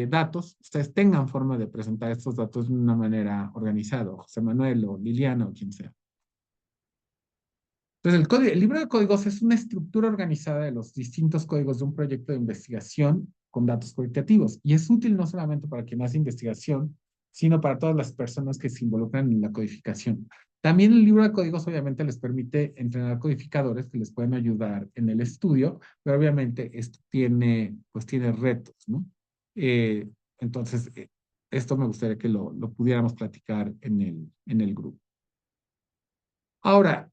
datos. Ustedes tengan forma de presentar estos datos de una manera organizada, José Manuel o Liliana o quien sea. Entonces, el libro de códigos es una estructura organizada de los distintos códigos de un proyecto de investigación con datos cualitativos y es útil no solamente para quien hace investigación, sino para todas las personas que se involucran en la codificación. También el libro de códigos obviamente les permite entrenar codificadores que les pueden ayudar en el estudio, pero obviamente esto tiene retos, ¿no? Eh, entonces, esto me gustaría que lo pudiéramos platicar en el grupo. Ahora,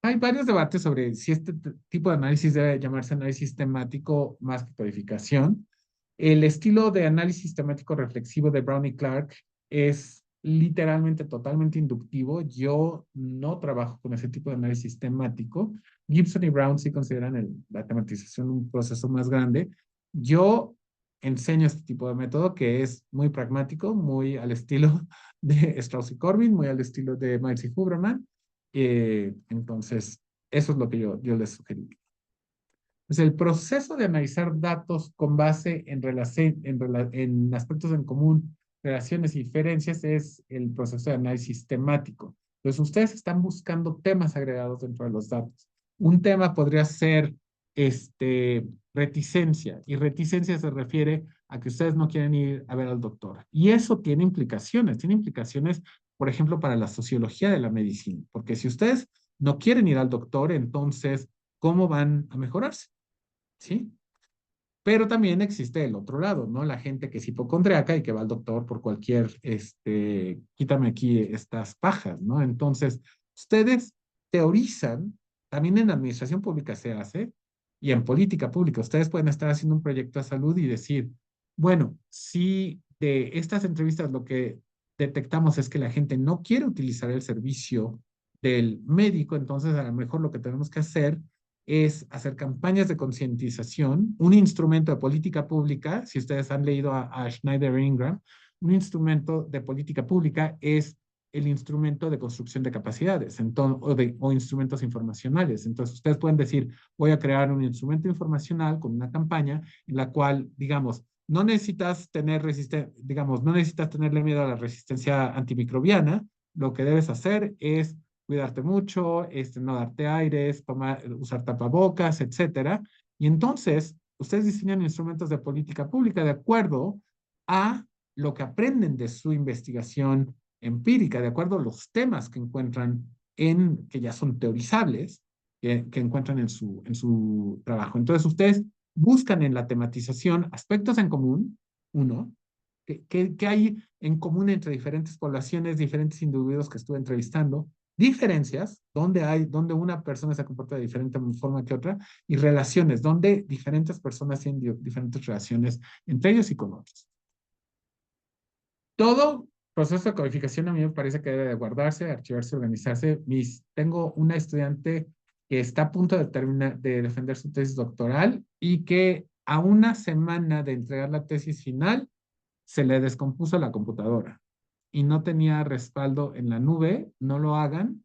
hay varios debates sobre si este tipo de análisis debe llamarse análisis temático más que codificación. El estilo de análisis temático reflexivo de Brown y Clark es literalmente totalmente inductivo. Yo no trabajo con ese tipo de análisis temático. Gibson y Brown sí consideran la tematización un proceso más grande. Yo enseño este tipo de método que es muy pragmático, muy al estilo de Strauss y Corbin, muy al estilo de Miles y Huberman. Entonces, eso es lo que yo les sugerí. Pues el proceso de analizar datos con base en aspectos en común, relaciones y diferencias es el proceso de análisis temático. Entonces, ustedes están buscando temas agregados dentro de los datos. Un tema podría ser reticencia, y reticencia se refiere a que ustedes no quieren ir a ver al doctor. Y eso tiene implicaciones, por ejemplo, para la sociología de la medicina, porque si ustedes no quieren ir al doctor, entonces, ¿cómo van a mejorarse? ¿Sí? Pero también existe el otro lado, ¿no? La gente que es hipocondriaca y que va al doctor por cualquier, quítame aquí estas pajas, ¿no? Entonces, ustedes teorizan, también en la administración pública se hace, y en política pública, ustedes pueden estar haciendo un proyecto de salud y decir, bueno, si de estas entrevistas lo que detectamos es que la gente no quiere utilizar el servicio del médico, entonces a lo mejor lo que tenemos que hacer es hacer campañas de concientización, un instrumento de política pública, si ustedes han leído a Schneider Ingram, un instrumento de política pública es el instrumento de construcción de capacidades o instrumentos informacionales. Entonces, ustedes pueden decir, voy a crear un instrumento informacional con una campaña en la cual, digamos, no necesitas tener digamos, no necesitas tenerle miedo a la resistencia antimicrobiana. Lo que debes hacer es cuidarte mucho, no darte aires, usar tapabocas, etcétera. Y entonces, ustedes diseñan instrumentos de política pública de acuerdo a lo que aprenden de su investigación empírica, de acuerdo a los temas que encuentran que ya son teorizables, que encuentran en su trabajo. Entonces, ustedes buscan en la tematización aspectos en común, uno, que hay en común entre diferentes poblaciones, diferentes individuos que estuve entrevistando, diferencias, donde una persona se comporta de diferente forma que otra, y relaciones, donde diferentes personas tienen diferentes relaciones entre ellos y con otros. Todo proceso de codificación a mí me parece que debe de guardarse, archivarse, organizarse. Tengo una estudiante que está a punto de defender su tesis doctoral y que a una semana de entregar la tesis final se le descompuso la computadora y no tenía respaldo en la nube. No lo hagan,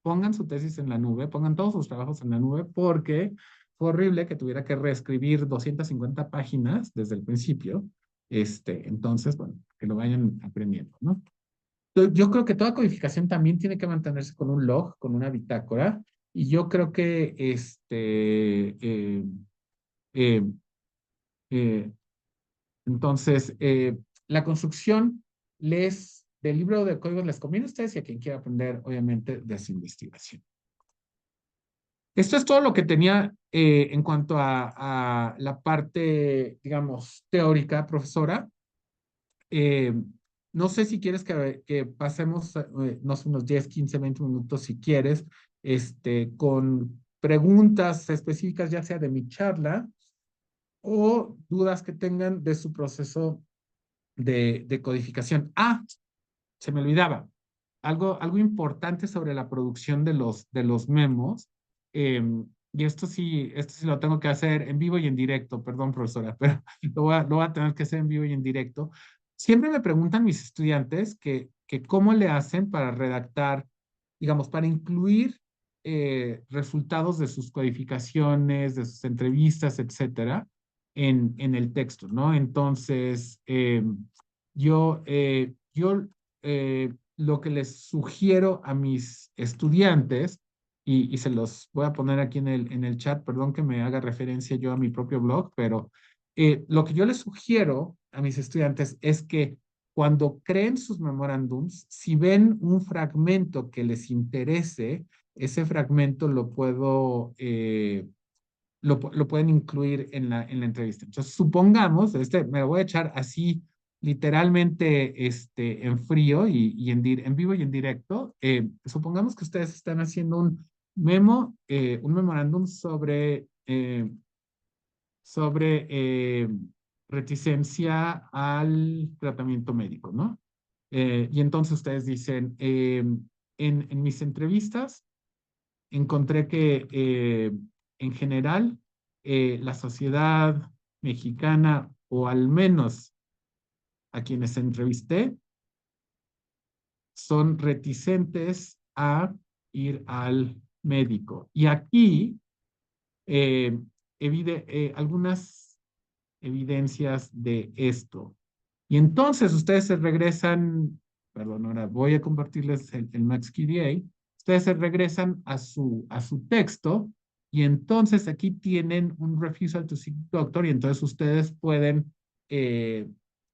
pongan su tesis en la nube, pongan todos sus trabajos en la nube, porque fue horrible que tuviera que reescribir 250 páginas desde el principio. Entonces, bueno, que lo vayan aprendiendo, ¿no? Yo creo que toda codificación también tiene que mantenerse con un log, con una bitácora, y yo creo que eh, eh, entonces, la construcción del libro de códigos les conviene a ustedes y a quien quiera aprender, obviamente, de su investigación. Esto es todo lo que tenía en cuanto a la parte, digamos, teórica, profesora. Eh, no sé si quieres que pasemos, no sé, unos 10, 15, 20 minutos, si quieres, con preguntas específicas, ya sea de mi charla o dudas que tengan de su proceso de codificación. Ah, se me olvidaba. Algo importante sobre la producción de los memos. eh, y esto sí lo tengo que hacer en vivo y en directo, perdón, profesora, pero lo voy a tener que hacer en vivo y en directo. Siempre me preguntan mis estudiantes que cómo le hacen para redactar, digamos, para incluir resultados de sus codificaciones, de sus entrevistas, etcétera, en el texto, ¿no? Entonces, yo lo que les sugiero a mis estudiantes, y se los voy a poner aquí en el chat, perdón que me haga referencia yo a mi propio blog, pero lo que yo les sugiero a mis estudiantes es que cuando creen sus memorándums, si ven un fragmento que les interese, ese fragmento lo pueden incluir en la entrevista. Entonces, supongamos, me lo voy a echar así literalmente en frío en vivo y en directo. Supongamos que ustedes están haciendo un memorándum sobre reticencia al tratamiento médico, ¿no? Y entonces ustedes dicen, en mis entrevistas, encontré que en general la sociedad mexicana o al menos a quienes entrevisté, son reticentes a ir al médico. Y aquí, eh, algunas evidencias de esto. Y entonces ustedes se regresan, perdón, ahora voy a compartirles el Max QDA. Ustedes se regresan a su texto y entonces aquí tienen un refusal to seek doctor y entonces ustedes eh,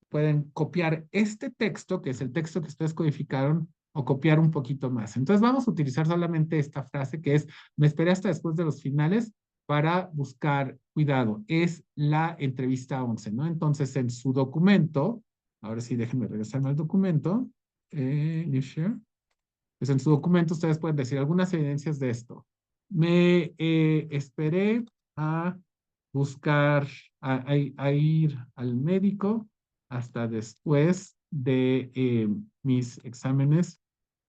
pueden copiar este texto, que es el texto que ustedes codificaron, o copiar un poquito más. Entonces vamos a utilizar solamente esta frase que es, me esperé hasta después de los finales para buscar cuidado. Es la entrevista 11, ¿no? Entonces, en su documento, ahora sí, déjenme regresarme al documento. New share. Pues en su documento ustedes pueden decir algunas evidencias de esto. Me esperé a buscar, a ir al médico hasta después de mis exámenes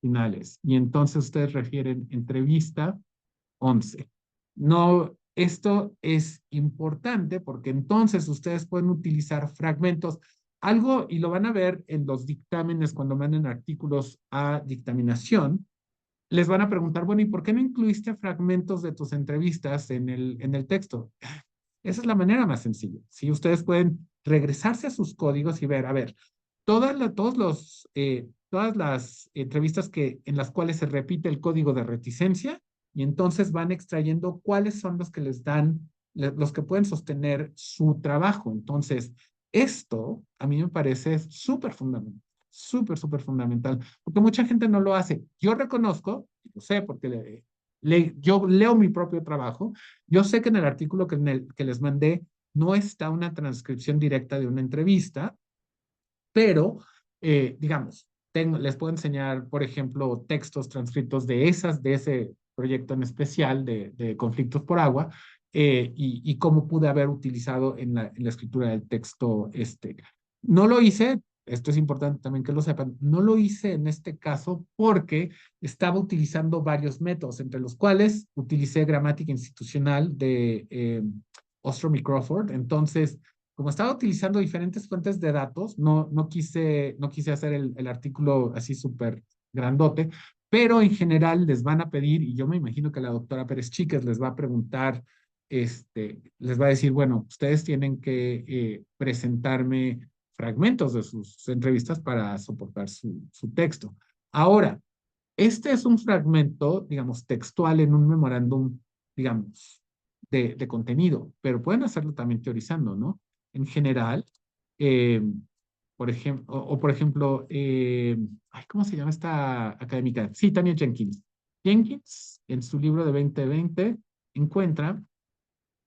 finales. Y entonces ustedes refieren entrevista 11. No, esto es importante porque entonces ustedes pueden utilizar fragmentos, algo, y lo van a ver en los dictámenes cuando manden artículos a dictaminación, les van a preguntar, bueno, ¿y por qué no incluiste fragmentos de tus entrevistas en el texto? Esa es la manera más sencilla. Si ustedes pueden regresarse a sus códigos y ver, a ver, todas las entrevistas en las cuales se repite el código de reticencia y entonces van extrayendo cuáles son los que les dan, los que pueden sostener su trabajo. Entonces, esto a mí me parece súper fundamental, súper fundamental, porque mucha gente no lo hace. Yo reconozco, y lo sé porque yo leo mi propio trabajo, yo sé que en el artículo que les mandé no está una transcripción directa de una entrevista, pero, digamos, les puedo enseñar, por ejemplo, textos transcritos de ese proyecto en especial de conflictos por agua, y cómo pude haber utilizado en la escritura del texto este. No lo hice, esto es importante también que lo sepan, no lo hice en este caso porque estaba utilizando varios métodos, entre los cuales utilicé gramática institucional de Ostrom y Crawford. Entonces, como estaba utilizando diferentes fuentes de datos, no quise hacer el artículo así súper grandote, pero en general les van a pedir, y yo me imagino que la doctora Pérez Chíquez les va a preguntar, les va a decir, bueno, ustedes tienen que presentarme fragmentos de sus entrevistas para soportar su texto. Ahora, este es un fragmento, digamos, textual en un memorándum, digamos, de contenido, pero pueden hacerlo también teorizando, ¿no? En general, eh, por ejemplo, por ejemplo, ay, ¿cómo se llama esta académica? Sí, Tania Jenkins. Jenkins, en su libro de 2020, encuentra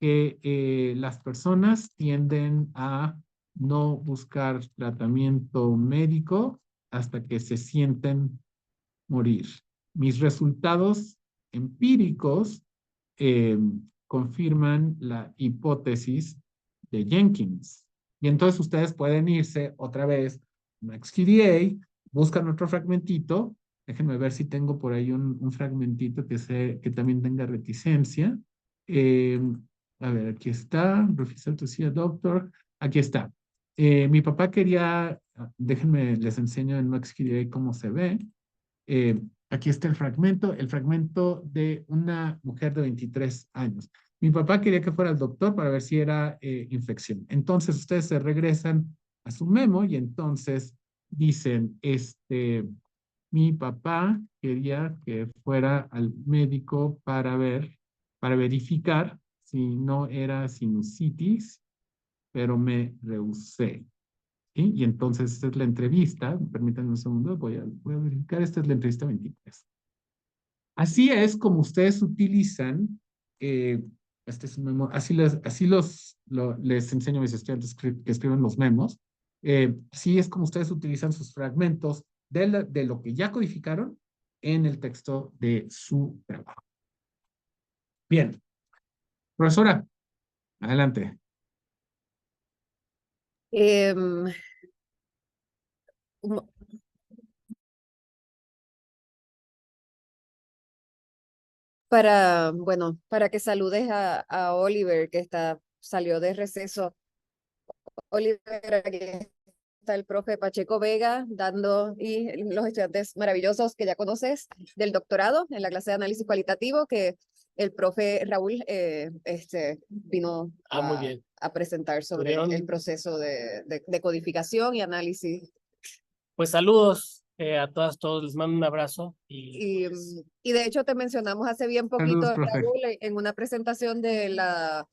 que las personas tienden a no buscar tratamiento médico hasta que se sienten morir. Mis resultados empíricos eh, confirman la hipótesis de Jenkins. Y entonces ustedes pueden irse otra vez a MaxQDA, buscan otro fragmentito. Déjenme ver si tengo por ahí un fragmentito que también tenga reticencia. Eh, a ver, aquí está. Refusal to see a doctor. Aquí está. Mi papá quería, déjenme, les enseño en MaxQDA cómo se ve. Eh, Aquí está el fragmento de una mujer de 23 años. Mi papá quería que fuera al doctor para ver si era infección. Entonces ustedes se regresan a su memo y entonces dicen, mi papá quería que fuera al médico para verificar si no era sinusitis, pero me rehusé. ¿Sí? Y entonces esta es la entrevista, permítanme un segundo, voy a verificar, esta es la entrevista 23. Así es como ustedes utilizan, este es un memo, les enseño a mis estudiantes que escriben los memos, así es como ustedes utilizan sus fragmentos de lo que ya codificaron en el texto de su trabajo. Bien, profesora, adelante. Em, mo- bueno, para que saludes a Oliver, que salió de receso. Oliver, aquí está el profe Pacheco Vega dando, y los estudiantes maravillosos que ya conoces del doctorado en la clase de análisis cualitativo, que el profe Raúl vino Muy bien. a presentar sobre el proceso de codificación y análisis. Pues saludos a todas, todos, les mando un abrazo. Y de hecho te mencionamos hace bien poquito, Saludos, profe. Raúl, en una presentación de la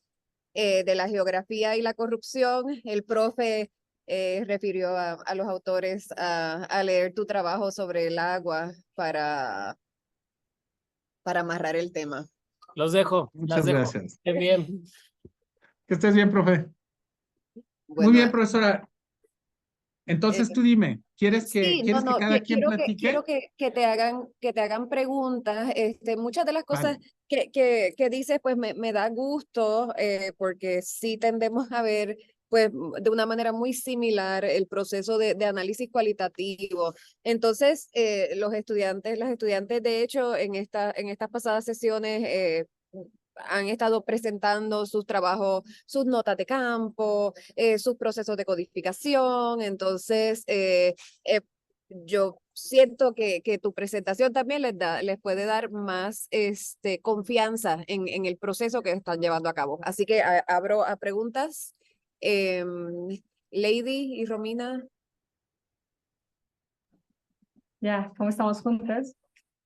geografía y la corrupción. El profe refirió a los autores a leer tu trabajo sobre el agua para amarrar el tema. Los dejo. Muchas gracias. Estén bien. Que estés bien, profe. Bueno, Muy bien, profesora. Entonces tú dime, ¿quieres que cada quien platique? quiero que te hagan preguntas. Muchas de las cosas Vale. que dices, pues me da gusto, porque sí tendemos a ver, pues, de una manera muy similar el proceso de análisis cualitativo. Entonces, las estudiantes, de hecho, en estas pasadas sesiones, han estado presentando sus trabajos, sus notas de campo, sus procesos de codificación. Entonces, yo siento que tu presentación también les puede dar más confianza en el proceso que están llevando a cabo. Así que abro a preguntas. Lady y Romina. Ya, ¿cómo estamos juntas?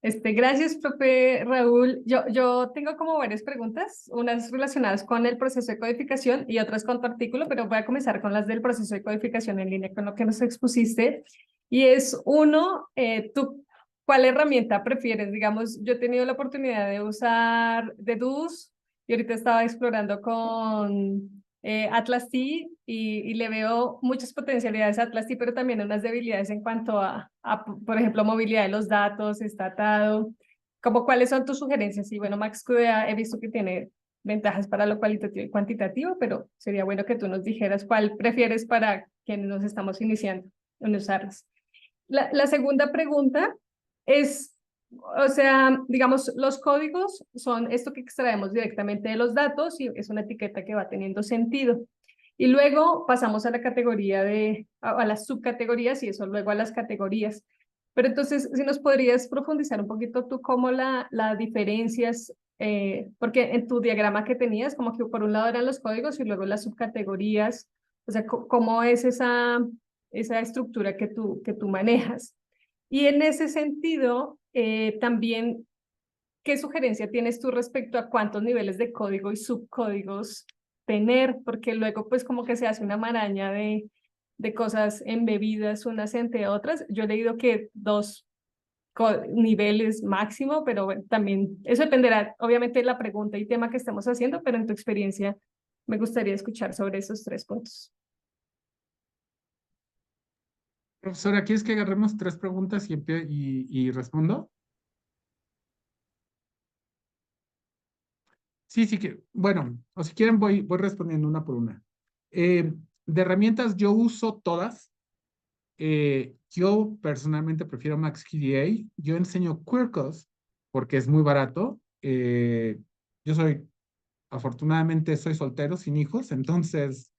Gracias, profe Raúl. Yo tengo como varias preguntas, unas relacionadas con el proceso de codificación y otras con tu artículo, pero voy a comenzar con las del proceso de codificación en línea con lo que nos expusiste. Y es uno, ¿tú cuál herramienta prefieres? Digamos, yo he tenido la oportunidad de usar Deduce y ahorita estaba explorando con Atlas T y le veo muchas potencialidades a Atlas T, pero también unas debilidades en cuanto por ejemplo, movilidad de los datos, está atado. ¿Cómo cuáles son tus sugerencias? Y bueno, MaxQDA he visto que tiene ventajas para lo cualitativo y cuantitativo, pero sería bueno que tú nos dijeras cuál prefieres para quienes nos estamos iniciando en usarlas. La segunda pregunta es, o sea, digamos, los códigos son esto que extraemos directamente de los datos y es una etiqueta que va teniendo sentido. Y luego pasamos a la categoría a las subcategorías y eso luego a las categorías. Pero entonces, si nos podrías profundizar un poquito tú cómo la diferencias, porque en tu diagrama que tenías, como que por un lado eran los códigos y luego las subcategorías, o sea, cómo es esa estructura que tú manejas. Y en ese sentido, también, ¿qué sugerencia tienes tú respecto a cuántos niveles de código y subcódigos tener? Porque luego pues como que se hace una maraña de cosas embebidas unas entre otras. Yo he leído que 2 niveles máximo, pero bueno, también eso dependerá obviamente de la pregunta y tema que estemos haciendo, pero en tu experiencia me gustaría escuchar sobre esos 3 puntos. Profesora, ¿quieres que agarremos 3 preguntas y respondo? Sí, sí que, bueno, o si quieren voy respondiendo una por una. De herramientas yo uso todas. Yo personalmente prefiero MaxQDA. Yo enseño Quirkos porque es muy barato. Yo afortunadamente soy soltero, sin hijos, entonces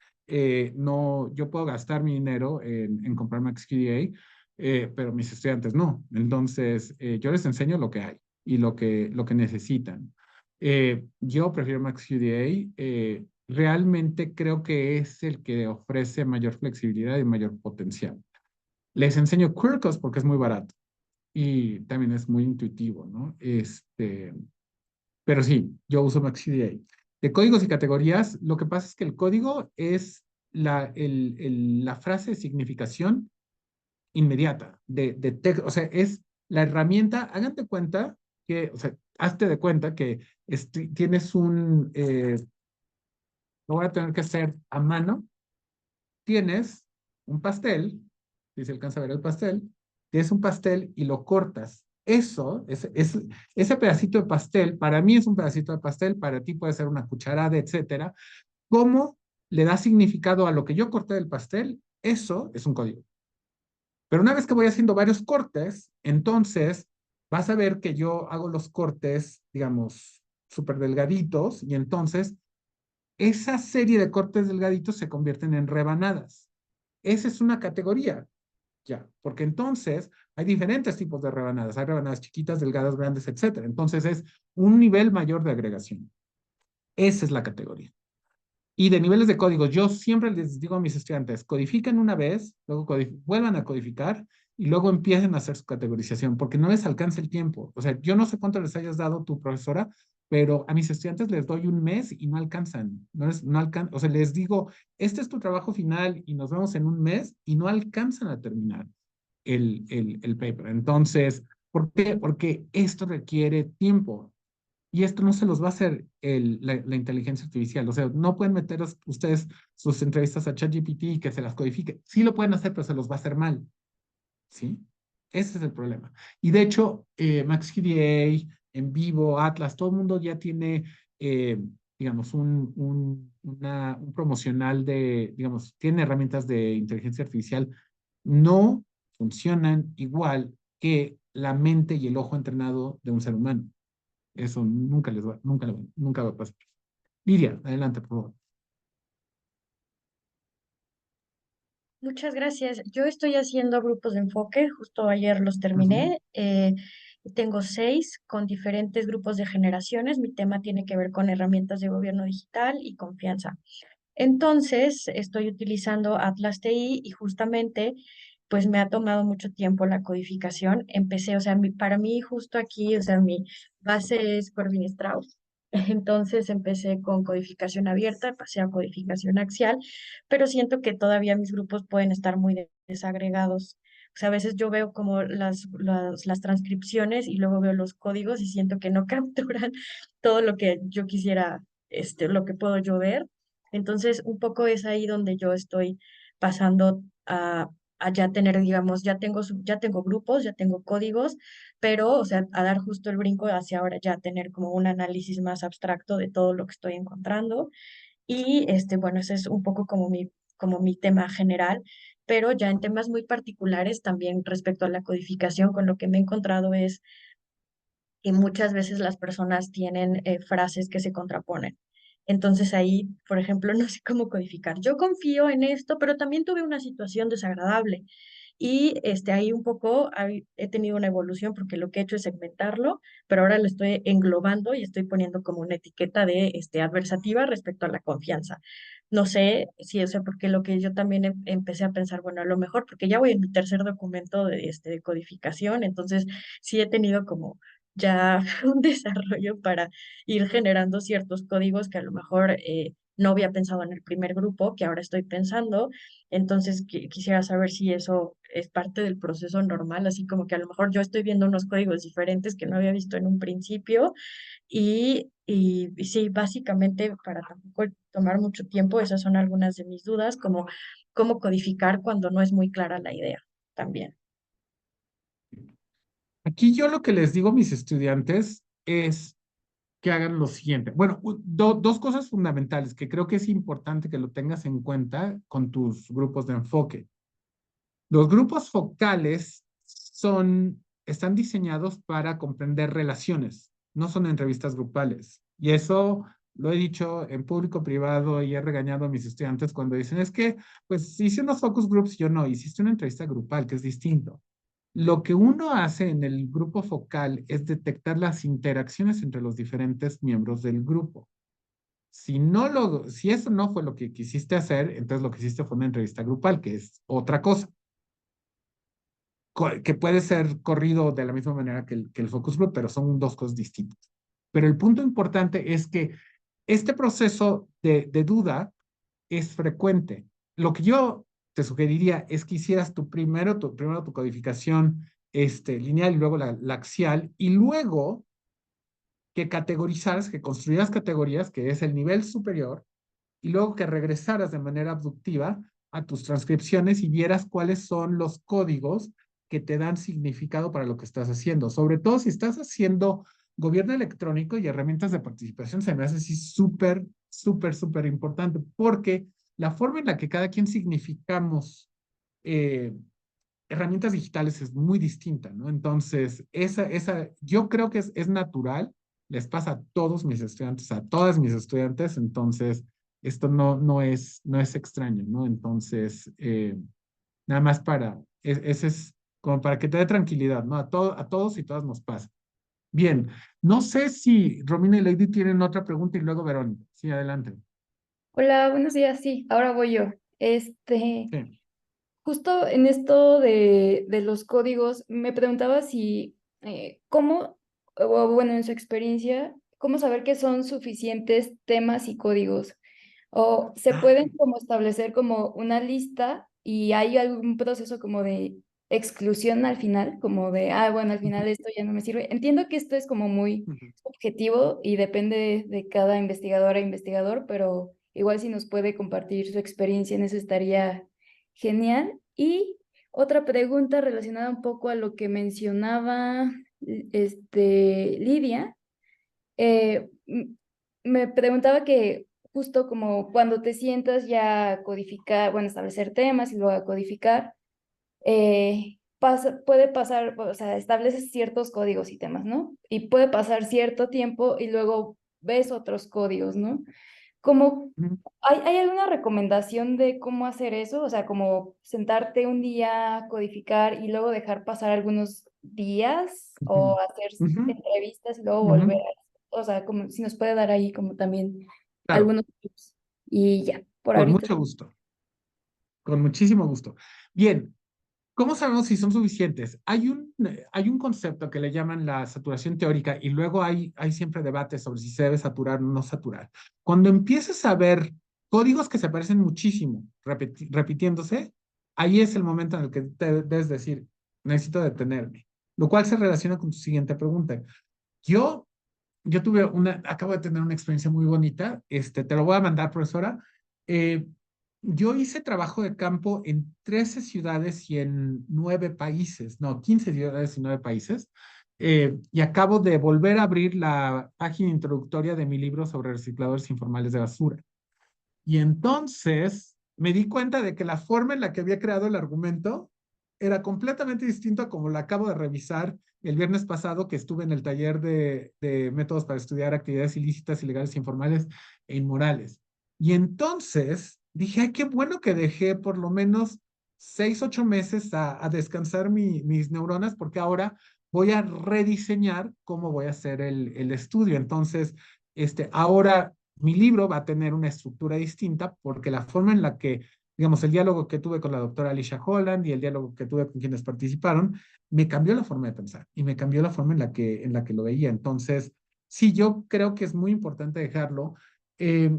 no, yo puedo gastar mi dinero en comprar MaxQDA, pero mis estudiantes no. Entonces, yo les enseño lo que hay y lo que necesitan. Yo prefiero MaxQDA. Realmente creo que es el que ofrece mayor flexibilidad y mayor potencial. Les enseño Quirkos porque es muy barato y también es muy intuitivo, ¿no? Pero sí, yo uso MaxQDA. De códigos y categorías, lo que pasa es que el código es la frase de significación inmediata de texto, o sea, es la herramienta, háganse cuenta que, o sea, hazte de cuenta que tienes lo voy a tener que hacer a mano, tienes un pastel, si se alcanza a ver el pastel, tienes un pastel y lo cortas. Ese pedacito de pastel, para mí es un pedacito de pastel, para ti puede ser una cucharada, etcétera. ¿Cómo le da significado a lo que yo corté del pastel? Eso es un código. Pero una vez que voy haciendo varios cortes, entonces vas a ver que yo hago los cortes, digamos, súper delgaditos y entonces esa serie de cortes delgaditos se convierten en rebanadas. Esa es una categoría, ya, porque entonces hay diferentes tipos de rebanadas. Hay rebanadas chiquitas, delgadas, grandes, etcétera. Entonces es un nivel mayor de agregación. Esa es la categoría. Y de niveles de códigos, yo siempre les digo a mis estudiantes, codifiquen una vez, luego vuelvan a codificar y luego empiecen a hacer su categorización, porque no les alcanza el tiempo. O sea, yo no sé cuánto les hayas dado tu profesora, pero a mis estudiantes les doy un mes y no alcanzan. O sea, les digo, este es tu trabajo final y nos vemos en un mes y no alcanzan a terminar el paper. Entonces, ¿por qué? Porque esto requiere tiempo. Y esto no se los va a hacer la inteligencia artificial. O sea, no pueden meter ustedes sus entrevistas a ChatGPT y que se las codifique. Sí lo pueden hacer, pero se los va a hacer mal. ¿Sí? Ese es el problema. Y de hecho, MaxQDA, En Vivo, Atlas, todo el mundo ya tiene, digamos, un promocional de, digamos, tiene herramientas de inteligencia artificial. No funcionan igual que la mente y el ojo entrenado de un ser humano. Eso nunca va a pasar. Lidia, adelante, por favor. Muchas gracias. Yo estoy haciendo grupos de enfoque, justo ayer los terminé. Tengo 6 con diferentes grupos de generaciones. Mi tema tiene que ver con herramientas de gobierno digital y confianza. Entonces, estoy utilizando Atlas TI y justamente, pues me ha tomado mucho tiempo la codificación. Empecé, o sea, para mí justo aquí, o sea, mi base es Corbin Strauss. Entonces empecé con codificación abierta, pasé a codificación axial, pero siento que todavía mis grupos pueden estar muy desagregados. O sea, a veces yo veo como las transcripciones y luego veo los códigos y siento que no capturan todo lo que yo quisiera, lo que puedo yo ver. Entonces, un poco es ahí donde yo estoy pasando a ya tener, digamos, ya tengo grupos, ya tengo códigos, pero, o sea, a dar justo el brinco hacia ahora ya tener como un análisis más abstracto de todo lo que estoy encontrando. Y, bueno, ese es un poco como mi tema general, pero ya en temas muy particulares también respecto a la codificación, con lo que me he encontrado es que muchas veces las personas tienen frases que se contraponen. Entonces ahí, por ejemplo, no sé cómo codificar. Yo confío en esto, pero también tuve una situación desagradable. Y ahí un poco he tenido una evolución porque lo que he hecho es segmentarlo, pero ahora lo estoy englobando y estoy poniendo como una etiqueta de adversativa respecto a la confianza. No sé si eso, porque lo que yo también empecé a pensar, bueno, a lo mejor, porque ya voy en mi tercer documento de codificación, entonces sí he tenido como ya un desarrollo para ir generando ciertos códigos que a lo mejor no había pensado en el primer grupo, que ahora estoy pensando. Entonces quisiera saber si eso es parte del proceso normal, así como que a lo mejor yo estoy viendo unos códigos diferentes que no había visto en un principio. Y sí, básicamente para tampoco tomar mucho tiempo, esas son algunas de mis dudas, como cómo codificar cuando no es muy clara la idea también. Aquí yo lo que les digo a mis estudiantes es que hagan lo siguiente. Bueno, dos cosas fundamentales que creo que es importante que lo tengas en cuenta con tus grupos de enfoque. Los grupos focales están diseñados para comprender relaciones, no son entrevistas grupales. Y eso lo he dicho en público, privado, y he regañado a mis estudiantes cuando dicen, es que, pues, hice unos focus groups, yo no, hiciste una entrevista grupal, que es distinto. Lo que uno hace en el grupo focal es detectar las interacciones entre los diferentes miembros del grupo. Si eso no fue lo que quisiste hacer, entonces lo que hiciste fue una entrevista grupal, que es otra cosa, que puede ser corrido de la misma manera que el focus group, pero son dos cosas distintas. Pero el punto importante es que este proceso de duda es frecuente. Lo que yo te sugeriría es que hicieras primero tu codificación lineal y luego la axial, y luego que categorizaras, que construyeras categorías, que es el nivel superior, y luego que regresaras de manera abductiva a tus transcripciones y vieras cuáles son los códigos que te dan significado para lo que estás haciendo. Sobre todo si estás haciendo gobierno electrónico y herramientas de participación, se me hace así súper, súper, súper importante, porque la forma en la que cada quien significamos eh, herramientas digitales es muy distinta, ¿no? Entonces, yo creo que es natural, les pasa a todos mis estudiantes, a todas mis estudiantes, entonces esto no es extraño, ¿no? Entonces, nada más ese es como para que te dé tranquilidad, ¿no? A todos y todas nos pasa. Bien, no sé si Romina y Lady tienen otra pregunta y luego Verónica. Sí, adelante. Hola, buenos días. Sí, ahora voy yo. Sí. Justo en esto de los códigos, me preguntaba si, cómo, o bueno, en su experiencia, cómo saber que son suficientes temas y códigos. O se Ah, pueden como establecer como una lista y hay algún proceso como de exclusión al final, como de, ah, bueno, al final esto ya no me sirve. Entiendo que esto es como muy ujú. objetivo y depende de cada investigadora e investigador, pero igual si nos puede compartir su experiencia en eso estaría genial. Y otra pregunta relacionada un poco a lo que mencionaba Lidia, me preguntaba que justo como cuando te sientas ya a codificar, bueno, establecer temas y luego a codificar, puede pasar, o sea, estableces ciertos códigos y temas, ¿no? Y puede pasar cierto tiempo y luego ves otros códigos, ¿no? Como, Ujú, ¿hay alguna recomendación de cómo hacer eso? O sea, como sentarte un día, codificar y luego dejar pasar algunos días ujú, o hacer ujú, entrevistas y luego ujú. volver o sea, como si nos puede dar ahí como también Claro, algunos tips. Y ya, por con ahorita. mucho gusto, con muchísimo gusto. Bien, ¿cómo sabemos si son suficientes? Hay un concepto que le llaman la saturación teórica y luego hay siempre debates sobre si se debe saturar o no saturar. Cuando empieces a ver códigos que se parecen muchísimo repitiéndose, ahí es el momento en el que te debes decir, necesito detenerme, lo cual se relaciona con tu siguiente pregunta. Yo, acabo de tener una experiencia muy bonita, te lo voy a mandar, profesora. Eh, yo hice trabajo de campo en 13 ciudades y en 9 países, no, 15 ciudades y 9 países, y acabo de volver a abrir la página introductoria de mi libro sobre recicladores informales de basura. Y entonces me di cuenta de que la forma en la que había creado el argumento era completamente distinto a como la acabo de revisar el viernes pasado que estuve en el taller de métodos para estudiar actividades ilícitas, ilegales e informales e inmorales. Y entonces dije, ay, qué bueno que dejé por lo menos 6, 8 meses a descansar mis neuronas porque ahora voy a rediseñar cómo voy a hacer el estudio. Entonces, ahora mi libro va a tener una estructura distinta porque la forma en la que, digamos, el diálogo que tuve con la doctora Alicia Holland y el diálogo que tuve con quienes participaron, me cambió la forma de pensar y me cambió la forma en la que lo veía. Entonces, sí, yo creo que es muy importante dejarlo. Eh,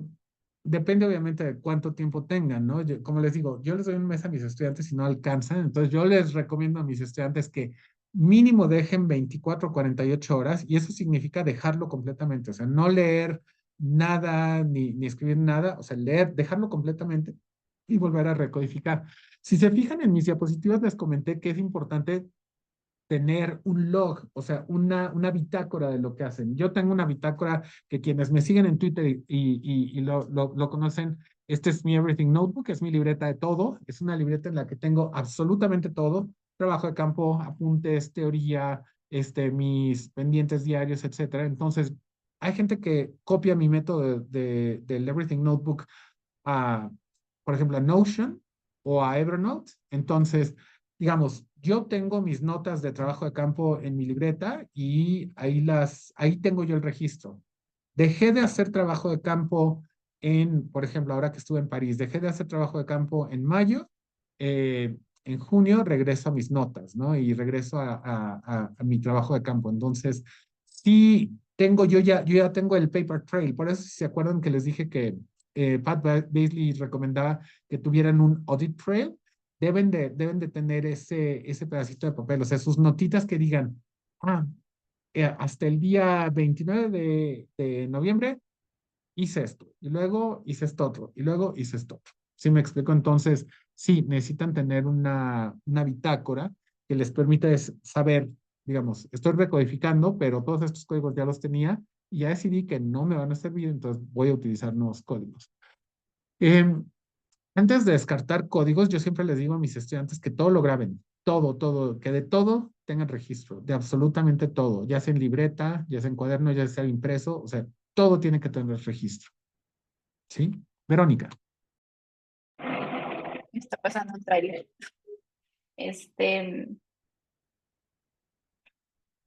Depende obviamente de cuánto tiempo tengan, ¿no? Como les digo, yo les doy un mes a mis estudiantes y no alcanzan, entonces yo les recomiendo a mis estudiantes que mínimo dejen 24 o 48 horas y eso significa dejarlo completamente, o sea, no leer nada ni escribir nada, o sea, leer, dejarlo completamente y volver a recodificar. Si se fijan en mis diapositivas, les comenté que es importante tener un log, o sea, una bitácora de lo que hacen. Yo tengo una bitácora que quienes me siguen en Twitter y lo conocen, este es mi Everything Notebook, es mi libreta de todo, es una libreta en la que tengo absolutamente todo, trabajo de campo, apuntes, teoría, mis pendientes diarios, etcétera. Entonces, hay gente que copia mi método del Everything Notebook a, por ejemplo, a Notion o a Evernote. Entonces, digamos, yo tengo mis notas de trabajo de campo en mi libreta y ahí tengo yo el registro. Dejé de hacer trabajo de campo por ejemplo, ahora que estuve en París, dejé de hacer trabajo de campo en mayo. En junio regreso a mis notas, ¿no? Y regreso a mi trabajo de campo. Entonces, sí, yo ya tengo el paper trail. Por eso, si se acuerdan que les dije que Pat Beasley recomendaba que tuvieran un audit trail, deben de tener ese pedacito de papel, o sea, sus notitas que digan, ah, hasta el día 29 de noviembre hice esto, y luego hice esto otro, y luego hice esto otro. ¿Sí me explico? Entonces, sí, necesitan tener una bitácora que les permita saber, digamos, estoy recodificando, pero todos estos códigos ya los tenía y ya decidí que no me van a servir, entonces voy a utilizar nuevos códigos. Em, Antes de descartar códigos, yo siempre les digo a mis estudiantes que todo lo graben, todo, que de todo tengan registro, de absolutamente todo, ya sea en libreta, ya sea en cuaderno, ya sea impreso, o sea, todo tiene que tener registro, ¿sí? Verónica. Me está pasando un tráiler.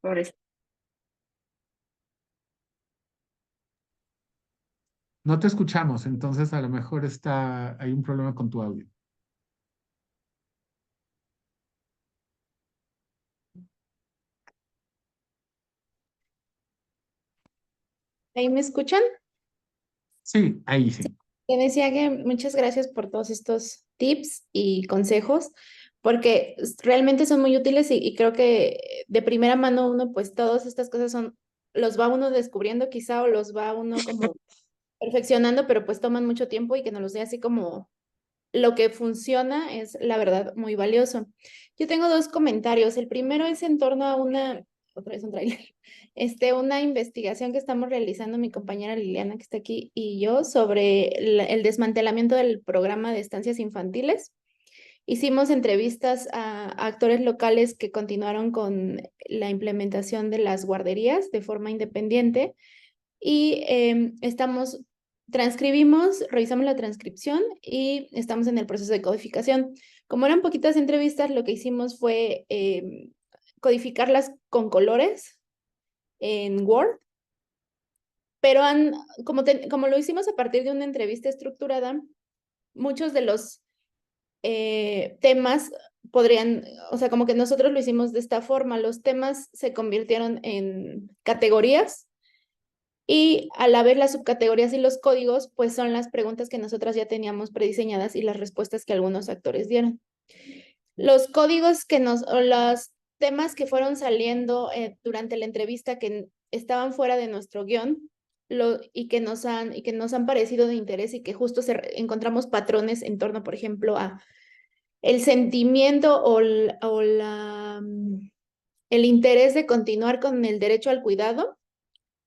Por eso. No te escuchamos, entonces a lo mejor hay un problema con tu audio. ¿Ahí me escuchan? Sí, ahí sí. Te decía que muchas gracias por todos estos tips y consejos, porque realmente son muy útiles y creo que de primera mano uno, pues todas estas cosas los va uno descubriendo quizá o los va uno como perfeccionando, pero pues toman mucho tiempo y que nos los dé así como lo que funciona es, la verdad, muy valioso. Yo tengo dos comentarios. El primero es en torno a otra vez un trailer, una investigación que estamos realizando mi compañera Liliana, que está aquí, y yo, sobre el desmantelamiento del programa de estancias infantiles. Hicimos entrevistas a actores locales que continuaron con la implementación de las guarderías de forma independiente y transcribimos, revisamos la transcripción y estamos en el proceso de codificación. Como eran poquitas entrevistas, lo que hicimos fue codificarlas con colores en Word, pero como lo hicimos a partir de una entrevista estructurada, muchos de los temas o sea, como que nosotros lo hicimos de esta forma, los temas se convirtieron en categorías y a la vez las subcategorías y los códigos, pues son las preguntas que nosotras ya teníamos prediseñadas y las respuestas que algunos actores dieron. Los códigos o los temas que fueron saliendo durante la entrevista que estaban fuera de nuestro guión y que nos han parecido de interés y que justo encontramos patrones en torno, por ejemplo, a el sentimiento el interés de continuar con el derecho al cuidado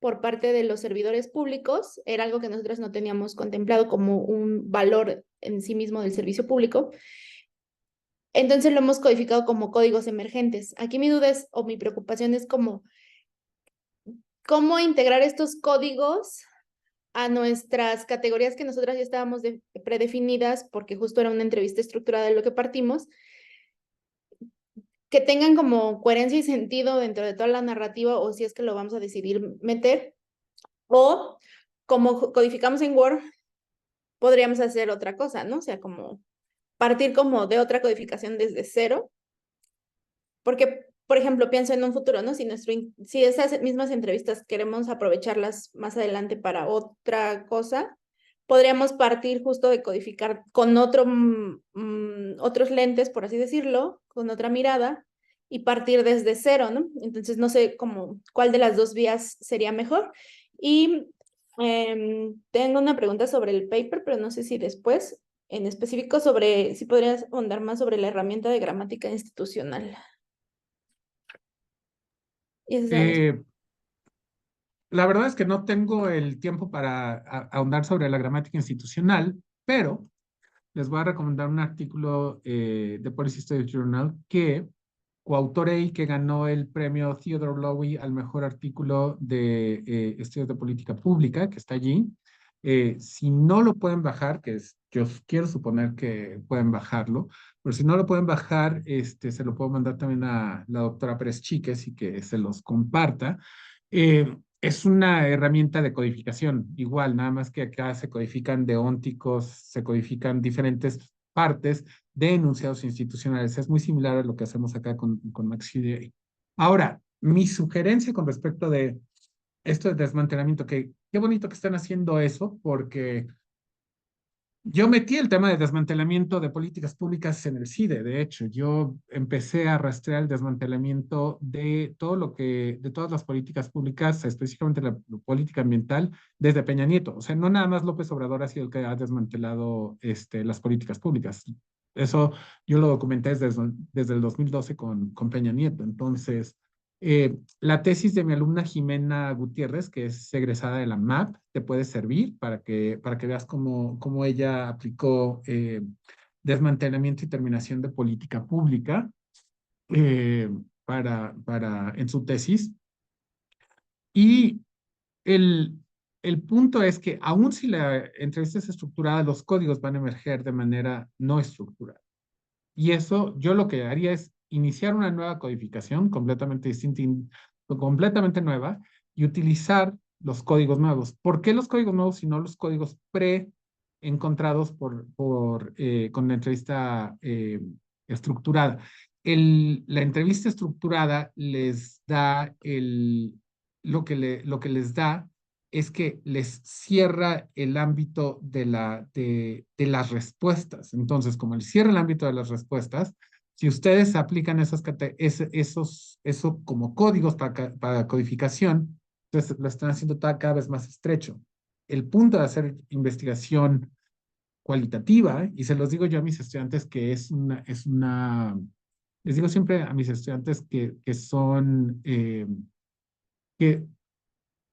por parte de los servidores públicos, era algo que nosotros no teníamos contemplado como un valor en sí mismo del servicio público. Entonces lo hemos codificado como códigos emergentes. Aquí mi duda o mi preocupación es cómo integrar estos códigos a nuestras categorías que nosotras ya estábamos predefinidas, porque justo era una entrevista estructurada de lo que partimos, que tengan como coherencia y sentido dentro de toda la narrativa, o si es que lo vamos a decidir meter, o como codificamos en Word, podríamos hacer otra cosa, ¿no? O sea, como partir como de otra codificación desde cero, porque, por ejemplo, pienso en un futuro, ¿no? Si esas mismas entrevistas queremos aprovecharlas más adelante para otra cosa, podríamos partir justo de codificar con otros lentes, por así decirlo, con otra mirada, y partir desde cero, ¿no? Entonces, no sé cuál de las dos vías sería mejor. Y tengo una pregunta sobre el paper, pero no sé si después, en específico si podrías ahondar más sobre la herramienta de gramática institucional. La verdad es que no tengo el tiempo para ahondar sobre la gramática institucional, pero les voy a recomendar un artículo de Policy Studies Journal que coautoré y que ganó el premio Theodore Lowy al mejor artículo de estudios de política pública, que está allí. Si no lo pueden bajar, yo quiero suponer que pueden bajarlo, pero si no lo pueden bajar, se lo puedo mandar también a la doctora Pérez Chiques y que se los comparta. Es una herramienta de codificación, igual, nada más que acá se codifican deónticos, se codifican diferentes partes de enunciados institucionales. Es muy similar a lo que hacemos acá con MaxQDA. Ahora, mi sugerencia con respecto de esto de desmantelamiento, que qué bonito que están haciendo eso, porque yo metí el tema de desmantelamiento de políticas públicas en el CIDE. De hecho, yo empecé a rastrear el desmantelamiento de de todas las políticas públicas, específicamente la política ambiental, desde Peña Nieto. O sea, no nada más López Obrador ha sido el que ha desmantelado las políticas públicas. Eso yo lo documenté desde el 2012 con Peña Nieto. Entonces, la tesis de mi alumna Jimena Gutiérrez, que es egresada de la MAP, te puede servir para que veas cómo ella aplicó desmantelamiento y terminación de política pública en su tesis. Y el punto es que aun si la entrevista es estructurada, los códigos van a emerger de manera no estructurada. Y eso yo lo que haría es iniciar una nueva codificación completamente distinta, completamente nueva, y utilizar los códigos nuevos. ¿Por qué los códigos nuevos y no los códigos pre-encontrados con la entrevista estructurada? La entrevista estructurada les da lo que les da es que les cierra el ámbito de las respuestas. Entonces, como les cierra el ámbito de las respuestas, si ustedes aplican eso como códigos para codificación, entonces lo están haciendo cada vez más estrecho. El punto de hacer investigación cualitativa, y se los digo yo a mis estudiantes que les digo siempre a mis estudiantes que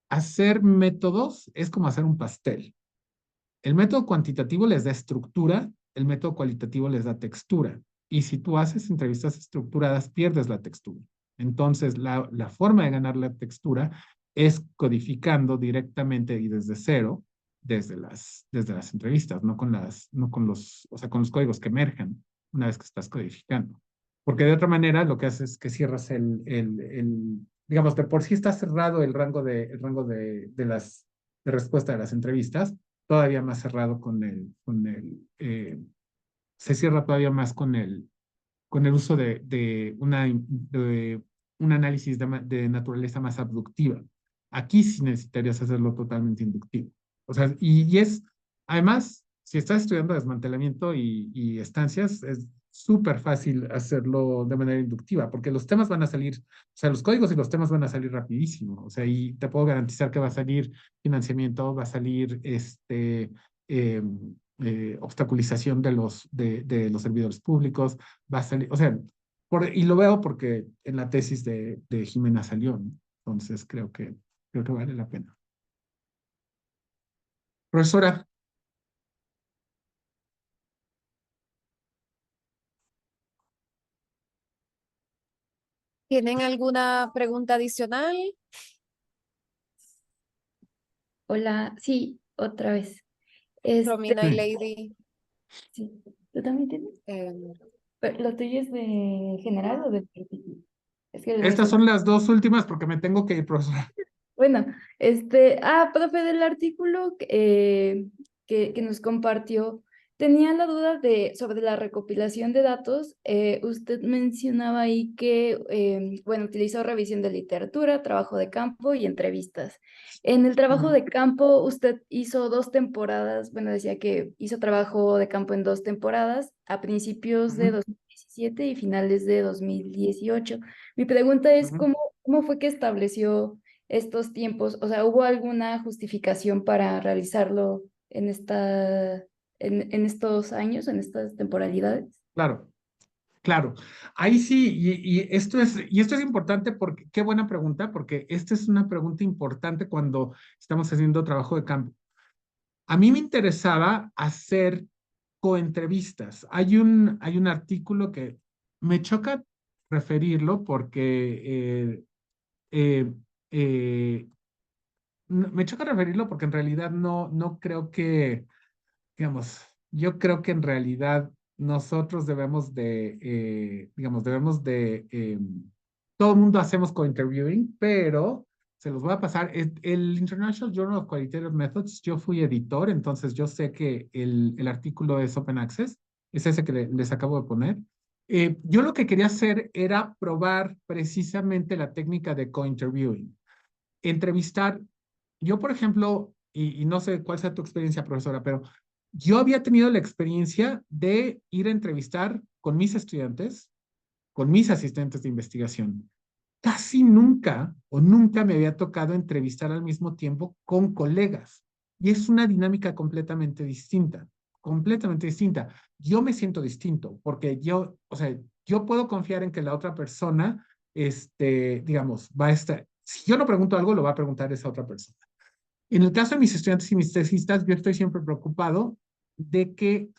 hacer métodos es como hacer un pastel. El método cuantitativo les da estructura, el método cualitativo les da textura. Y si tú haces entrevistas estructuradas, pierdes la textura. Entonces, la forma de ganar la textura es codificando directamente y desde cero, desde las entrevistas, no con los códigos que emerjan una vez que estás codificando. Porque de otra manera lo que haces es que cierras digamos, de por sí está cerrado el rango de respuesta de las entrevistas, todavía más cerrado se cierra todavía más con el uso de un análisis de naturaleza más abductiva. Aquí sí necesitarías hacerlo totalmente inductivo. O sea, además, si estás estudiando desmantelamiento y estancias, es súper fácil hacerlo de manera inductiva, porque los temas van a salir, o sea, los códigos y los temas van a salir rapidísimo. O sea, y te puedo garantizar que va a salir financiamiento, va a salir eh, obstaculización de los servidores públicos, va a salir, o sea, y lo veo porque en la tesis de Jimena salió, ¿no? Entonces creo que vale la pena. Profesora, ¿Tienen alguna pregunta adicional? Hola, sí, otra vez. Romina y Sí. Lady. Sí, ¿tú también tienes? Pero, ¿lo tuyo es de general o de particular? Es que el Estas resto. son las dos últimas porque me tengo que ir, profesora. Bueno, profe, del artículo que nos compartió, tenía la duda sobre la recopilación de datos. Usted mencionaba ahí que, bueno, utilizó revisión de literatura, trabajo de campo y entrevistas. En el trabajo de campo, usted hizo 2 temporadas, bueno, decía que hizo trabajo de campo en 2 temporadas, a principios de 2017 y finales de 2018. Mi pregunta es, ¿cómo fue que estableció estos tiempos? O sea, ¿hubo alguna justificación para realizarlo en estos años, en estas temporalidades? Claro, claro. Ahí sí, y esto es importante porque, qué buena pregunta, porque esta es una pregunta importante cuando estamos haciendo trabajo de campo. A mí me interesaba hacer coentrevistas. Hay un artículo que me choca referirlo porque eh, eh, me choca referirlo porque en realidad no creo que, digamos, yo creo que en realidad nosotros todo el mundo hacemos co-interviewing, pero se los voy a pasar. El International Journal of Qualitative Methods, yo fui editor, entonces yo sé que el artículo es open access, es ese que les acabo de poner. Yo lo que quería hacer era probar precisamente la técnica de co-interviewing. Entrevistar, yo por ejemplo, y no sé cuál sea tu experiencia, profesora, pero yo había tenido la experiencia de ir a entrevistar con mis estudiantes, con mis asistentes de investigación. Casi nunca o nunca me había tocado entrevistar al mismo tiempo con colegas. Y es una dinámica completamente distinta, completamente distinta. Yo me siento distinto porque o sea, yo puedo confiar en que la otra persona, digamos, va a estar, si yo no pregunto algo, lo va a preguntar esa otra persona. En el caso de mis estudiantes y mis tesistas, yo estoy siempre preocupado de que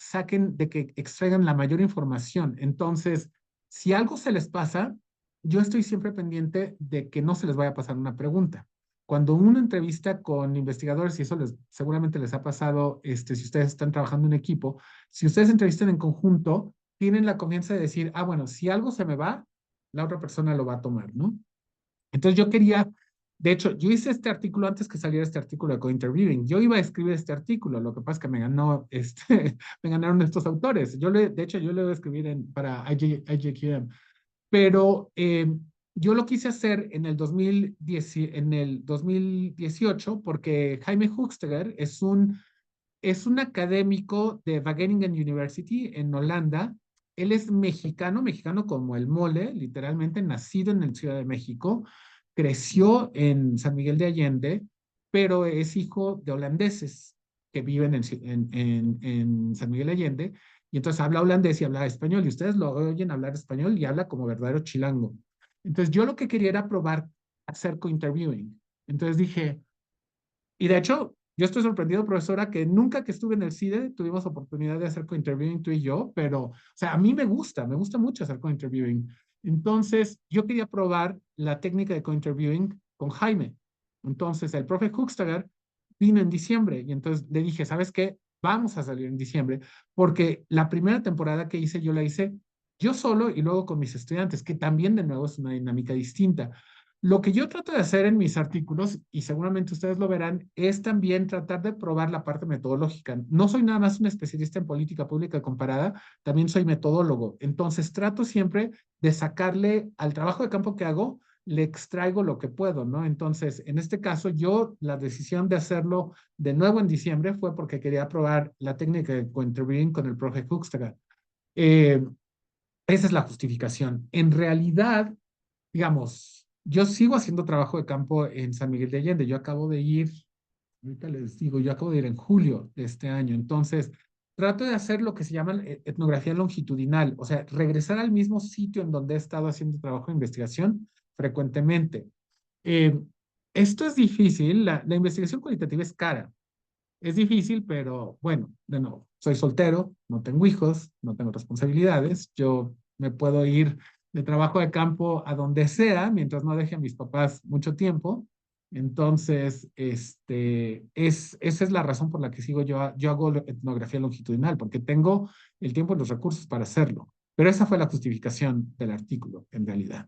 extraigan la mayor información. Entonces, si algo se les pasa, yo estoy siempre pendiente de que no se les vaya a pasar una pregunta. cuando uno entrevista con investigadores, y eso seguramente les ha pasado, si ustedes están trabajando en equipo, si ustedes entrevistan en conjunto, tienen la confianza de decir, ah, bueno, si algo se me va, la otra persona lo va a tomar, ¿no? Entonces yo quería, de hecho, yo hice este artículo antes que saliera este artículo de co-interviewing. Yo iba a escribir este artículo, lo que pasa es que me ganó, me ganaron estos autores. De hecho, yo lo iba a escribir para IJQM, pero yo lo quise hacer en el 2018 porque Jaime Hoeksteger es un académico de Wageningen University en Holanda. Él es mexicano, mexicano como el mole, literalmente nacido en el Ciudad de México, creció en San Miguel de Allende, pero es hijo de holandeses que viven en San Miguel de Allende, y entonces habla holandés y habla español, y ustedes lo oyen hablar español y habla como verdadero chilango. Entonces yo lo que quería era probar hacer co-interviewing. Entonces dije, y de hecho, yo estoy sorprendido, profesora, que nunca que estuve en el CIDE tuvimos oportunidad de hacer co-interviewing tú y yo, pero, o sea, a mí me gusta mucho hacer co-interviewing. Entonces, yo quería probar la técnica de co-interviewing con Jaime. Entonces, el profe Hoeksteger vino en diciembre y entonces le dije, ¿sabes qué? Vamos a salir en diciembre, porque la primera temporada que hice, yo la hice yo solo y luego con mis estudiantes, que también de nuevo es una dinámica distinta. Lo que yo trato de hacer en mis artículos, y seguramente ustedes lo verán, es también tratar de probar la parte metodológica. No soy nada más un especialista en política pública comparada, también soy metodólogo. Entonces trato siempre de sacarle al trabajo de campo que hago, le extraigo lo que puedo, ¿no? Entonces, en este caso, la decisión de hacerlo de nuevo en diciembre fue porque quería probar la técnica de co-interviewing con el profe Hoeksteger. Esa es la justificación. En realidad, digamos, yo sigo haciendo trabajo de campo en San Miguel de Allende. Yo acabo de ir, ahorita les digo, yo acabo de ir en julio de este año. Entonces, trato de hacer lo que se llama etnografía longitudinal, o sea, regresar al mismo sitio en donde he estado haciendo trabajo de investigación frecuentemente. Eh, Esto es difícil, la investigación cualitativa es cara. Es difícil, pero bueno, de nuevo, soy soltero, no tengo hijos, no tengo responsabilidades, yo me puedo ir de trabajo de campo a donde sea mientras no deje a mis papás mucho tiempo. Entonces, esa es la razón por la que yo hago etnografía longitudinal, porque tengo el tiempo y los recursos para hacerlo. Pero esa fue la justificación del artículo, en realidad.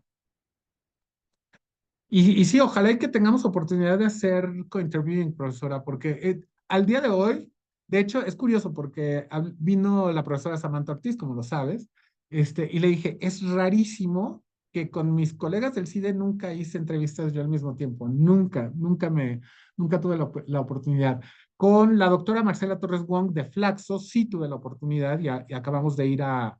Y sí, ojalá y que tengamos oportunidad de hacer co-interviewing, profesora, porque al día de hoy, de hecho, es curioso porque vino la profesora Samantha Ortiz, como lo sabes, y le dije, es rarísimo que con mis colegas del CIDE nunca hice entrevistas yo al mismo tiempo, nunca tuve la oportunidad. Con la doctora Marcela Torres Wong de Flaxo sí tuve la oportunidad y acabamos de ir a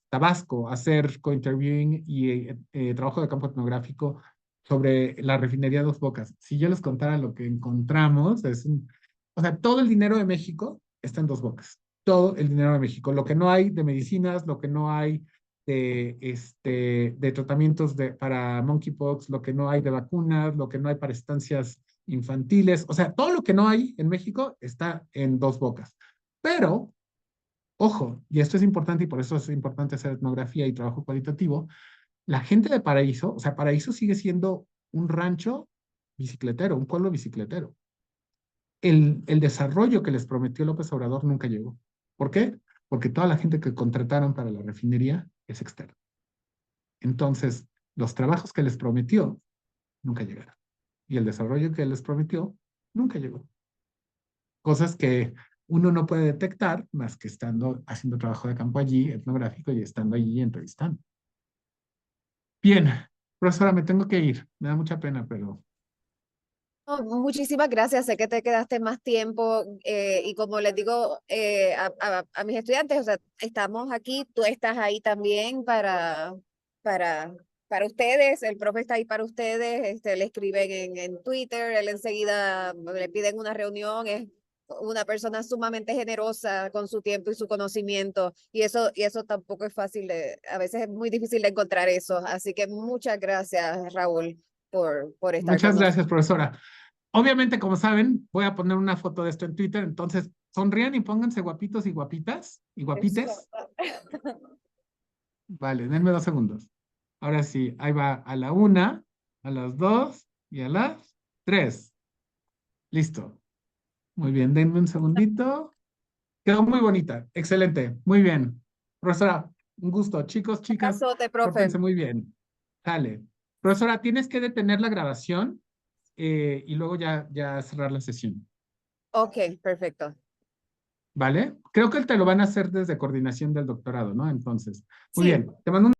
Tabasco a hacer co-interviewing y trabajo de campo etnográfico sobre la refinería Dos Bocas. Si yo les contara lo que encontramos, o sea, todo el dinero de México está en Dos Bocas. Todo el dinero de México. Lo que no hay de medicinas, lo que no hay de tratamientos para monkeypox, lo que no hay de vacunas, lo que no hay para estancias infantiles. O sea, todo lo que no hay en México está en Dos Bocas. Pero, ojo, y esto es importante y por eso es importante hacer etnografía y trabajo cualitativo, la gente de Paraíso, o sea, Paraíso sigue siendo un rancho bicicletero, un pueblo bicicletero. El desarrollo que les prometió López Obrador nunca llegó. ¿Por qué? Porque toda la gente que contrataron para la refinería es externa. Entonces, los trabajos que les prometió nunca llegaron. Y el desarrollo que les prometió nunca llegó. Cosas que uno no puede detectar más que estando haciendo trabajo de campo allí, etnográfico, y estando allí entrevistando. Bien, profesora, me tengo que ir. Me da mucha pena, pero No, muchísimas gracias, sé que te quedaste más tiempo y como les digo a mis estudiantes, o sea, estamos aquí, tú estás ahí también para ustedes, el profe está ahí para ustedes, le escriben en Twitter, él enseguida le piden una reunión, es una persona sumamente generosa con su tiempo y su conocimiento y eso tampoco es fácil, a veces es muy difícil de encontrar eso, así que muchas gracias, Raúl, por estar con muchas nosotros. gracias, profesora. Obviamente, como saben, voy a poner una foto de esto en Twitter, entonces sonrían y pónganse guapitos y guapitas y guapites. Vale, denme 2 segundos. Ahora sí, ahí va a la 1, a las 2 y a las 3. Listo. Muy bien, denme un segundito. Quedó muy bonita. Excelente. Muy bien. Profesora, un gusto. Chicos, chicas, Abrazote, profe. pórtense muy bien. Dale. Profesora, tienes que detener la grabación y luego ya cerrar la sesión. Ok, perfecto. ¿Vale? Creo que te lo van a hacer desde coordinación del doctorado, ¿no? Entonces, muy Sí. bien. Te mando un